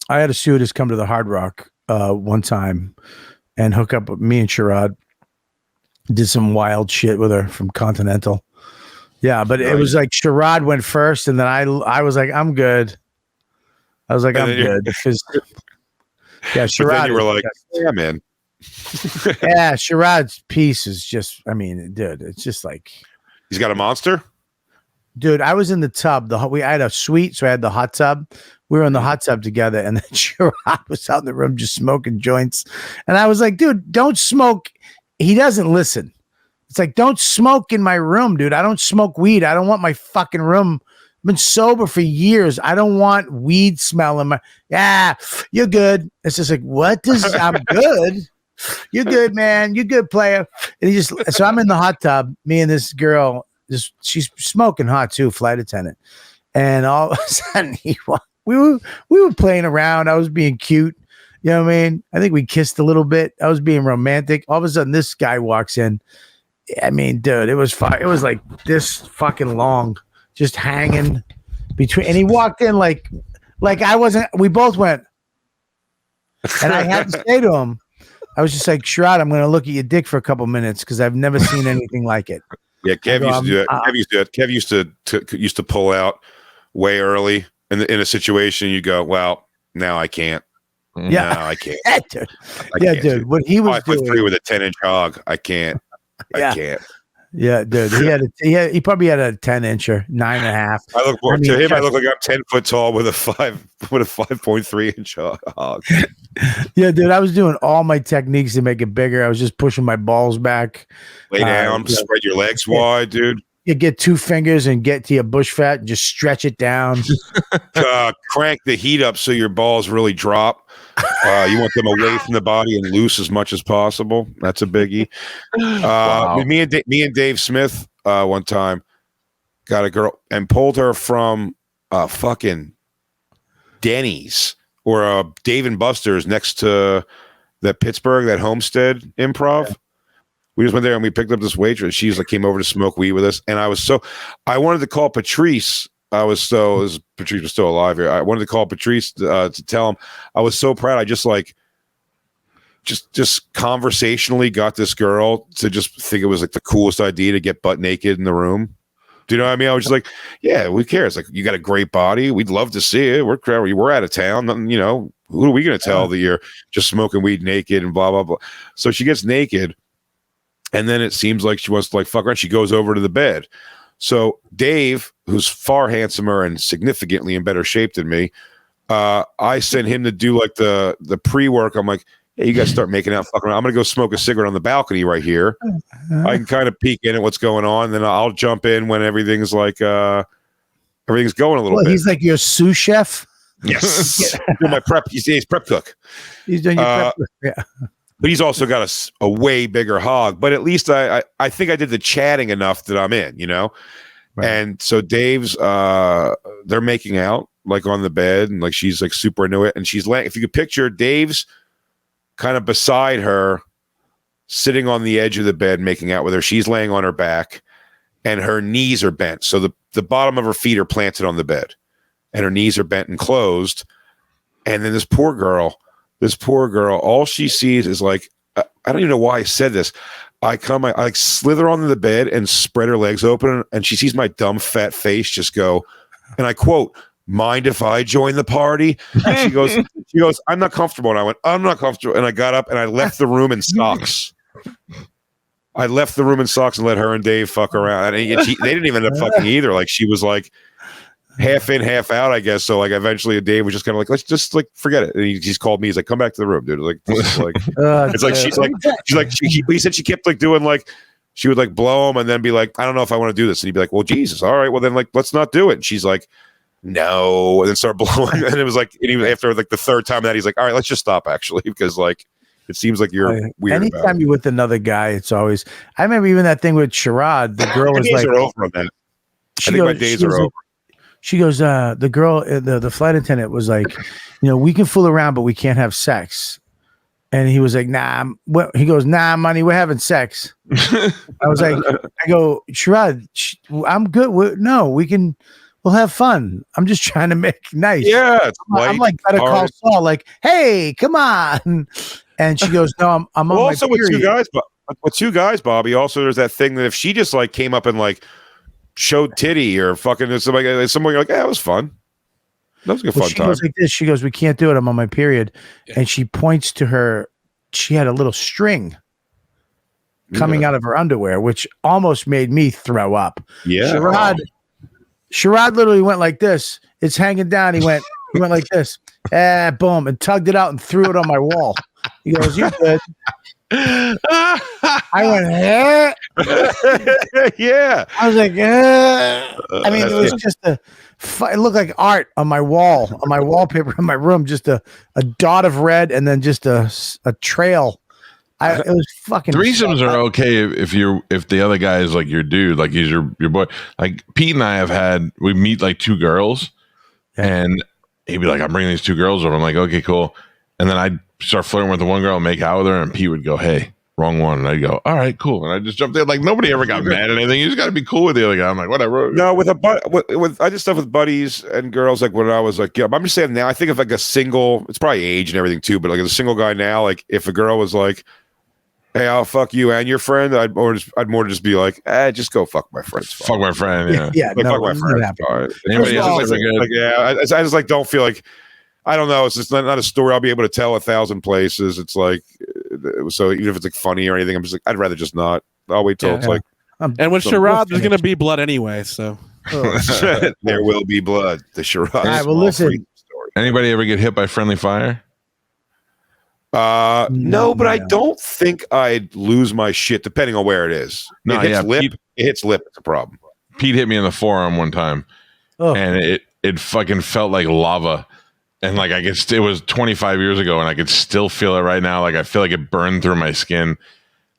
had a stewardess come to the Hard Rock one time and hook up with me and Sherrod. Did some wild shit with her from Continental. Yeah, but it was like Sherrod went first, and then I was like, I'm good. I was like, I'm good. Yeah, Sherrod. But then you were like, yeah, man. Yeah, Sherrod's piece is just, I mean, dude, it's just like. He's got a monster? Dude, I was in the tub. I had a suite, so I had the hot tub. We were in the hot tub together, and then Sherrod was out in the room just smoking joints. And I was like, dude, don't smoke. He doesn't listen. It's like, don't smoke in my room, dude. I don't smoke weed. I don't want my fucking room. I've been sober for years. I don't want weed smell in my. Yeah, you're good. It's just like, what does I'm good. You're good, man. You're good, player. And so I'm in the hot tub, me and this girl, she's smoking hot too, flight attendant. And all of a sudden we were playing around. I was being cute. You know what I mean? I think we kissed a little bit. I was being romantic. All of a sudden this guy walks in. I mean, dude, it was like this fucking long, just hanging between, and he walked in like I wasn't, we both went, and I had to say to him, I was just like, Sherrod, I'm going to look at your dick for a couple minutes because I've never seen anything like it. Yeah, Kev used to do that. Kev used to pull out way early in a situation. You go, well, now I can't. Yeah, no, I can't. Yeah, dude. What he was doing 5'3" with a 10-inch hog, I can't. I can't. Yeah, dude. He probably had a 10-incher, 9.5. I look like I'm 10 foot tall with a 5.3 inch hog. Yeah, dude. I was doing all my techniques to make it bigger. I was just pushing my balls back. Lay down, spread your legs wide, dude. You get 2 fingers and get to your bush fat and just stretch it down. Crank the heat up so your balls really drop. You want them away from the body and loose as much as possible. That's a biggie. Wow. Me and Dave Smith one time got a girl and pulled her from fucking Denny's or Dave and Buster's next to that Pittsburgh, that Homestead Improv. Yeah. We just went there and we picked up this waitress. She's like came over to smoke weed with us, and I wanted to call Patrice. Patrice was still alive here. I wanted to call Patrice to tell him I was so proud. I just conversationally got this girl to just think it was like the coolest idea to get butt naked in the room. Do you know what I mean? I was just like, yeah, who cares? Like, you got a great body. We'd love to see it. We're out of town. Nothing, you know, who are we going to tell that you're just smoking weed naked and blah, blah, blah. So she gets naked. And then it seems like she wants to like fuck around. She goes over to the bed. So Dave, who's far handsomer and significantly in better shape than me, I sent him to do like the pre-work. I'm like, hey, you guys start making out, fucking around. I'm gonna go smoke a cigarette on the balcony right here. I can kind of peek in at what's going on. Then I'll jump in when everything's like everything's going a little bit. He's like your sous chef. Yes, my prep. He's prep cook. He's doing your prep. Yeah. But he's also got a way bigger hog. But at least I think I did the chatting enough that I'm in, you know? Right. And so Dave's, they're making out like on the bed and like she's like super into it. And she's laying, if you could picture Dave's kind of beside her, sitting on the edge of the bed, making out with her. She's laying on her back and her knees are bent. So the bottom of her feet are planted on the bed and her knees are bent and closed. And then this poor girl, all she sees is like, I don't even know why I said this. I like slither onto the bed and spread her legs open, and she sees my dumb fat face just go, and I quote, "Mind if I join the party?" And she goes, "I'm not comfortable." And I went, "I'm not comfortable." And I got up and I left the room in socks. And let her and Dave fuck around. And they didn't even end up fucking either. Like she was like half in, half out, I guess. So like eventually Dave was just kind of like, let's just like forget it. And he's called me. He's like, come back to the room, dude. Like, this is like, it's like, he said she kept like doing like, she would like blow him and then be like, I don't know if I want to do this. And he'd be like, well, Jesus. All right. Well then like, let's not do it. And she's like, no. And then start blowing. And it was like, and even after like the third time that he's like, all right, let's just stop actually. Because like, it seems like you're weird. Anytime you're with another guy, it's always, I remember even that thing with Sherrod, the girl was like, are over on that. I think my days are over. She goes, the girl, the flight attendant was like, you know, we can fool around, but we can't have sex. And he was like, nah. He goes, nah, money, we're having sex. I was like, I go, Sherrod, I'm good. We'll have fun. I'm just trying to make nice. Yeah. I'm like, Better Call Saul, like, hey, come on. And she goes, no, I'm on also my period. with two guys, Bobby, also there's that thing that if she just like came up and like showed titty or fucking somebody you're like, yeah, it was fun. That was a fun time. Goes like this. She goes, we can't do it. I'm on my period. Yeah. And she points to her. She had a little string coming out of her underwear, which almost made me throw up. Yeah. Sherrod literally went like this. It's hanging down. He went like this. Boom. And tugged it out and threw it on my wall. He goes, you good. I went, yeah. I was like, I mean, it was just it looked like art on my wall, on my wallpaper in my room, just a dot of red and then just a trail It was fucking Threesomes are okay if the other guy is like your dude, like he's your boy. Like Pete and I we meet like two girls, and he'd be like, "I'm bringing these two girls over." I'm like, "Okay, cool." And then I'd start flirting with the one girl, and make out with her, and Pete would go, "Hey, wrong one," and I'd go, "All right, cool," and I just jumped in. Like nobody ever got mad at anything. You just got to be cool with the other guy. I'm like, whatever. No, with I did stuff with buddies and girls like when I was like, yeah. I'm just saying now. I think of like a single. It's probably age and everything too, but like as a single guy now, like if a girl was like, "Hey, I'll fuck you and your friend," I'd more just be like, just go fuck my friend's fuck my friend. Yeah, yeah. like, No, fuck my friend. Anybody else I just like don't feel like I don't know. It's just not a story I'll be able to tell 1,000 places. It's like so even if it's like funny or anything, I'm just like I'd rather just not. I'll wait till it's like. And with charade, there's going to be blood anyway. So there will be blood. The charade. All right, well, listen. Anybody ever get hit by friendly fire? No, but I don't think I'd lose my shit depending on where it is. No, it hits lip. It's a problem. Pete hit me in the forearm one time, and it fucking felt like lava. And like it was 25 years ago, and I could still feel it right now. Like I feel like it burned through my skin.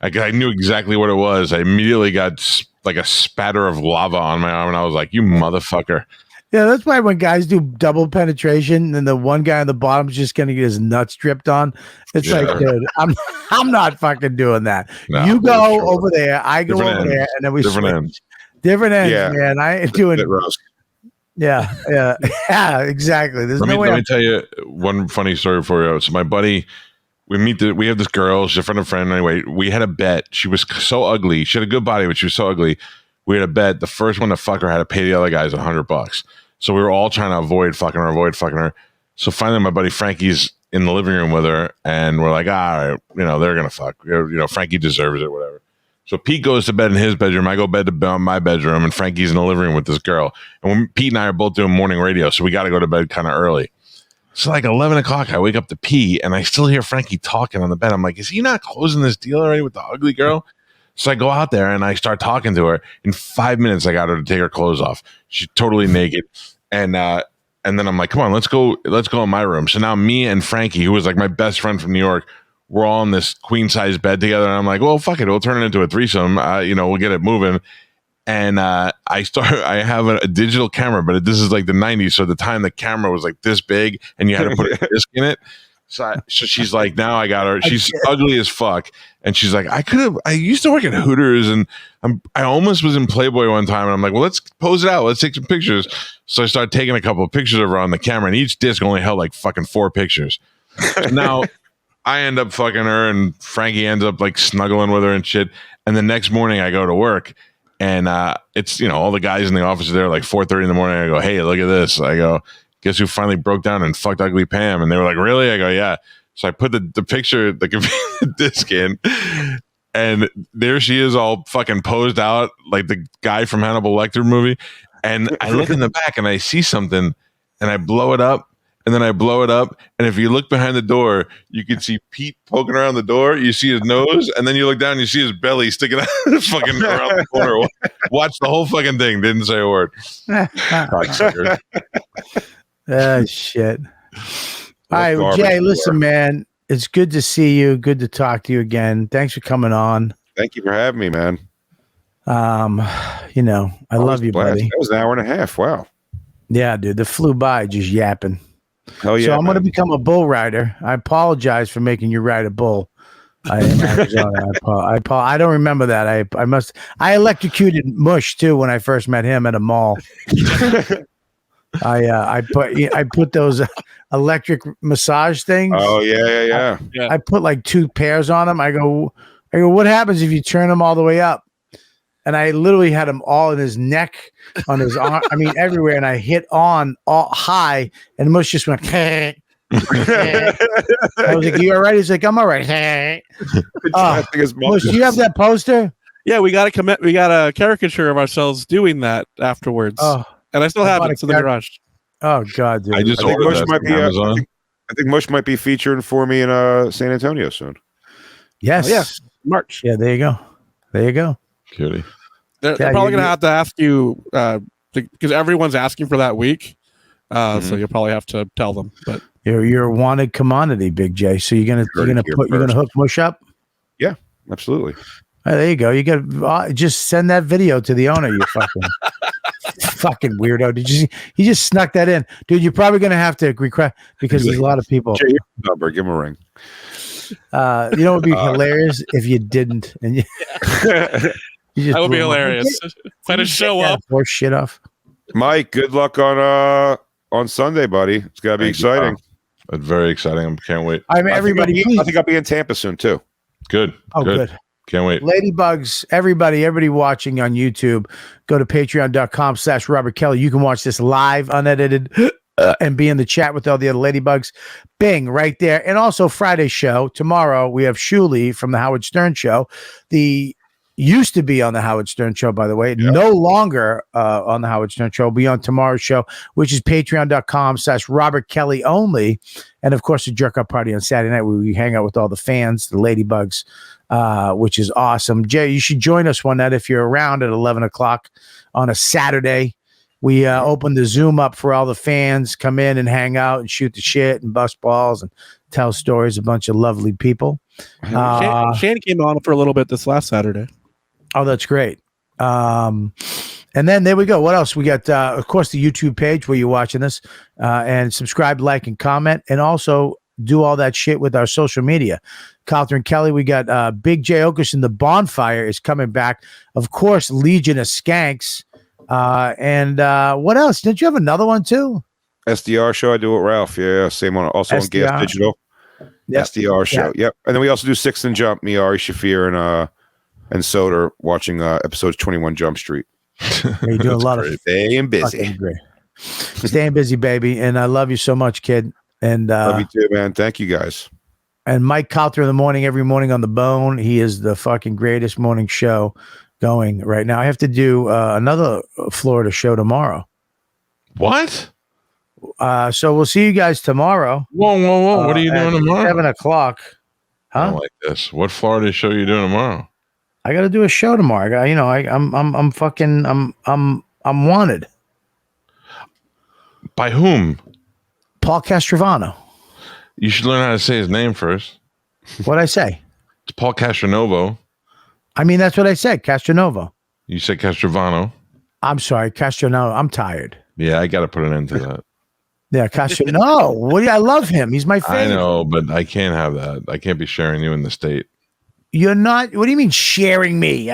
I knew exactly what it was. I immediately got like a spatter of lava on my arm, and I was like, "You motherfucker!" Yeah, that's why when guys do double penetration, and the one guy on the bottom is just gonna get his nuts dripped on. It's like, dude, I'm not fucking doing that. No, you go over there, I go over there, and then we different switch. ends. Different ends, man. I ain't doing it. Yeah, exactly. There's Let no way. me tell you one funny story for you. So my buddy, we have this girl, she's a friend of a friend. Anyway, we had a bet. She was so ugly. She had a good body, but she was so ugly. We had a bet. The first one to fuck her had to pay the other guys $100. So we were all trying to avoid fucking her. So finally, my buddy Frankie's in the living room with her, and we're like, all right, they're gonna fuck. Frankie deserves it, whatever. So Pete goes to bed in his bedroom. I go to my bedroom, and Frankie's in the living room with this girl. And Pete and I are both doing morning radio, so we got to go to bed kind of early. So like 11 o'clock, I wake up to pee, and I still hear Frankie talking on the bed. I'm like, is he not closing this deal already with the ugly girl? So I go out there, and I start talking to her. In 5 minutes, I got her to take her clothes off. She's totally naked. And then I'm like, come on, let's go in my room. So now me and Frankie, who was like my best friend from New York, we're all in this queen size bed together. And I'm like, well, fuck it. We'll turn it into a threesome. We'll get it moving. And I have a digital camera, but this is like the 90s. So at the time the camera was like this big and you had to put a disc in it. So she's like, now I got her. She's ugly as fuck. And she's like, I used to work at Hooters and I almost was in Playboy one time. And I'm like, well, let's pose it out. Let's take some pictures. So I started taking a couple of pictures of her on the camera, and each disc only held like fucking 4 pictures. So now I end up fucking her, and Frankie ends up like snuggling with her and shit. And the next morning I go to work, and it's, all the guys in the office are there like 4:30 in the morning. I go, hey, look at this. I go, guess who finally broke down and fucked Ugly Pam? And they were like, really? I go, yeah. So I put the picture, the disc in, and there she is all fucking posed out like the guy from Hannibal Lecter movie. And I look in the back and I see something, and I blow it up. And then I blow it up, and if you look behind the door, you can see Pete poking around the door. You see his nose, and then you look down, and you see his belly sticking out fucking around the corner. Watch the whole fucking thing. Didn't say a word. Shit. All right, well, Jay, listen, man. It's good to see you. Good to talk to you again. Thanks for coming on. Thank you for having me, man. I love you, buddy. That was an hour and a half. Wow. Yeah, dude. That flew by just yapping. Hell yeah. So I'm going to become a bull rider. I apologize for making you ride a bull. I don't remember that. I electrocuted Mush too when I first met him at a mall. I put those electric massage things. Oh yeah. I put like 2 pairs on them. I go, what happens if you turn them all the way up? And I literally had him all in his neck, on his arm, everywhere. And I hit on all high, and Mush just went, I was like, you all right? He's like, I'm all right. Mush, do you have that poster? Yeah, we got a caricature of ourselves doing that afterwards. Oh, and I still have it, so they're rushed. Oh God, dude. I think Mush might be I think Mush might be featuring for me in San Antonio soon. Yes. Yes. March. Yeah, there you go. Cutie. They're probably going to have to ask you because everyone's asking for that week. So you'll probably have to tell them. But you're a wanted commodity, Big J. So you're gonna hook Mush up. Yeah, absolutely. There you go. You got just send that video to the owner. You fucking weirdo. Did you see? He just snuck that in, dude. You're probably gonna have to request because there's a lot of people. Jay, here's the number. Give him a ring. You know, it would be hilarious if you didn't. And you That would be hilarious. Let us show up. Horse shit off. Mike, good luck on Sunday, buddy. It's got to be exciting. It's very exciting. I can't wait. I mean, everybody. I think I'll be in Tampa soon too. Good. Oh, good. Can't wait. Ladybugs, everybody watching on YouTube, go to patreon.com/Robert Kelly. You can watch this live, unedited, and be in the chat with all the other Ladybugs. Bing, right there. And also Friday's show. Tomorrow, we have Shuli from the Howard Stern Show. Used to be on the Howard Stern Show, by the way. Yep. No longer on the Howard Stern Show. Will be on tomorrow's show, which is patreon.com/Robert Kelly only. And of course, the Jerk Up Party on Saturday night where we hang out with all the fans, the Ladybugs, which is awesome. Jay, you should join us one night if you're around at 11 o'clock on a Saturday. We open the Zoom up for all the fans, come in and hang out and shoot the shit and bust balls and tell stories. A bunch of lovely people. Shane came on for a little bit this last Saturday. Oh, that's great. And then there we go. What else? We got, of course, the YouTube page where you're watching this, and subscribe, like, and comment, and also do all that shit with our social media. Calta and Kelly, we got Big Jay Oakerson. The Bonfire is coming back. Of course, Legion of Skanks. And what else? Did you have another one too? SDR show. I do with Ralph. Yeah, same one. Also on Gas Digital. Yep. SDR show. Yep. And then we also do Six and Jump. Me, Ari Shafir, and Soder watching episodes 21 Jump Street. You're doing a lot of staying busy. Staying busy, baby. And I love you so much, kid. And love you too, man. Thank you guys. And Mike Calta in the morning, every morning on the Bone. He is the fucking greatest morning show going right now. I have to do another Florida show tomorrow. What? So we'll see you guys tomorrow. Whoa. What are you doing tomorrow? 7 o'clock. Huh? I don't like this. What Florida show are you doing tomorrow? I got to do a show tomorrow. I'm wanted. By whom? Paul Castrovano. You should learn how to say his name first. What'd I say? It's Paul Castronovo. I mean, that's what I said. Castronovo. You said Castrovano. I'm sorry, Castronovo. I'm tired. Yeah, I got to put an end to that. Yeah, Castronovo. I love him. He's my favorite. I know, but I can't have that. I can't be sharing you in the state. You're not. What do you mean sharing me?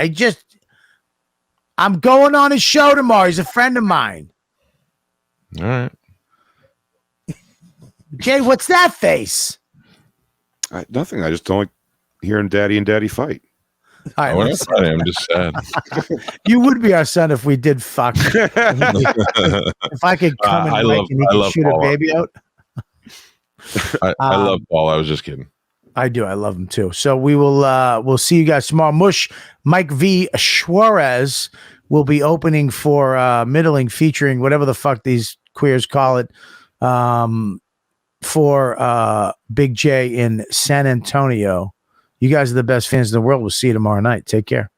I'm going on his show tomorrow. He's a friend of mine. All right. Jay, what's that face? Nothing. I just don't like hearing Daddy and Daddy fight. All right, I'm just sad. You would be our son if we did fuck. If I could come and he could shoot Paul. A baby out. I love Paul. I was just kidding. I do. I love him too. So we'll see you guys tomorrow. Mush Mike V. Suarez will be opening for Middling, featuring whatever the fuck these queers call it, for Big J in San Antonio. You guys are the best fans in the world. We'll see you tomorrow night. Take care.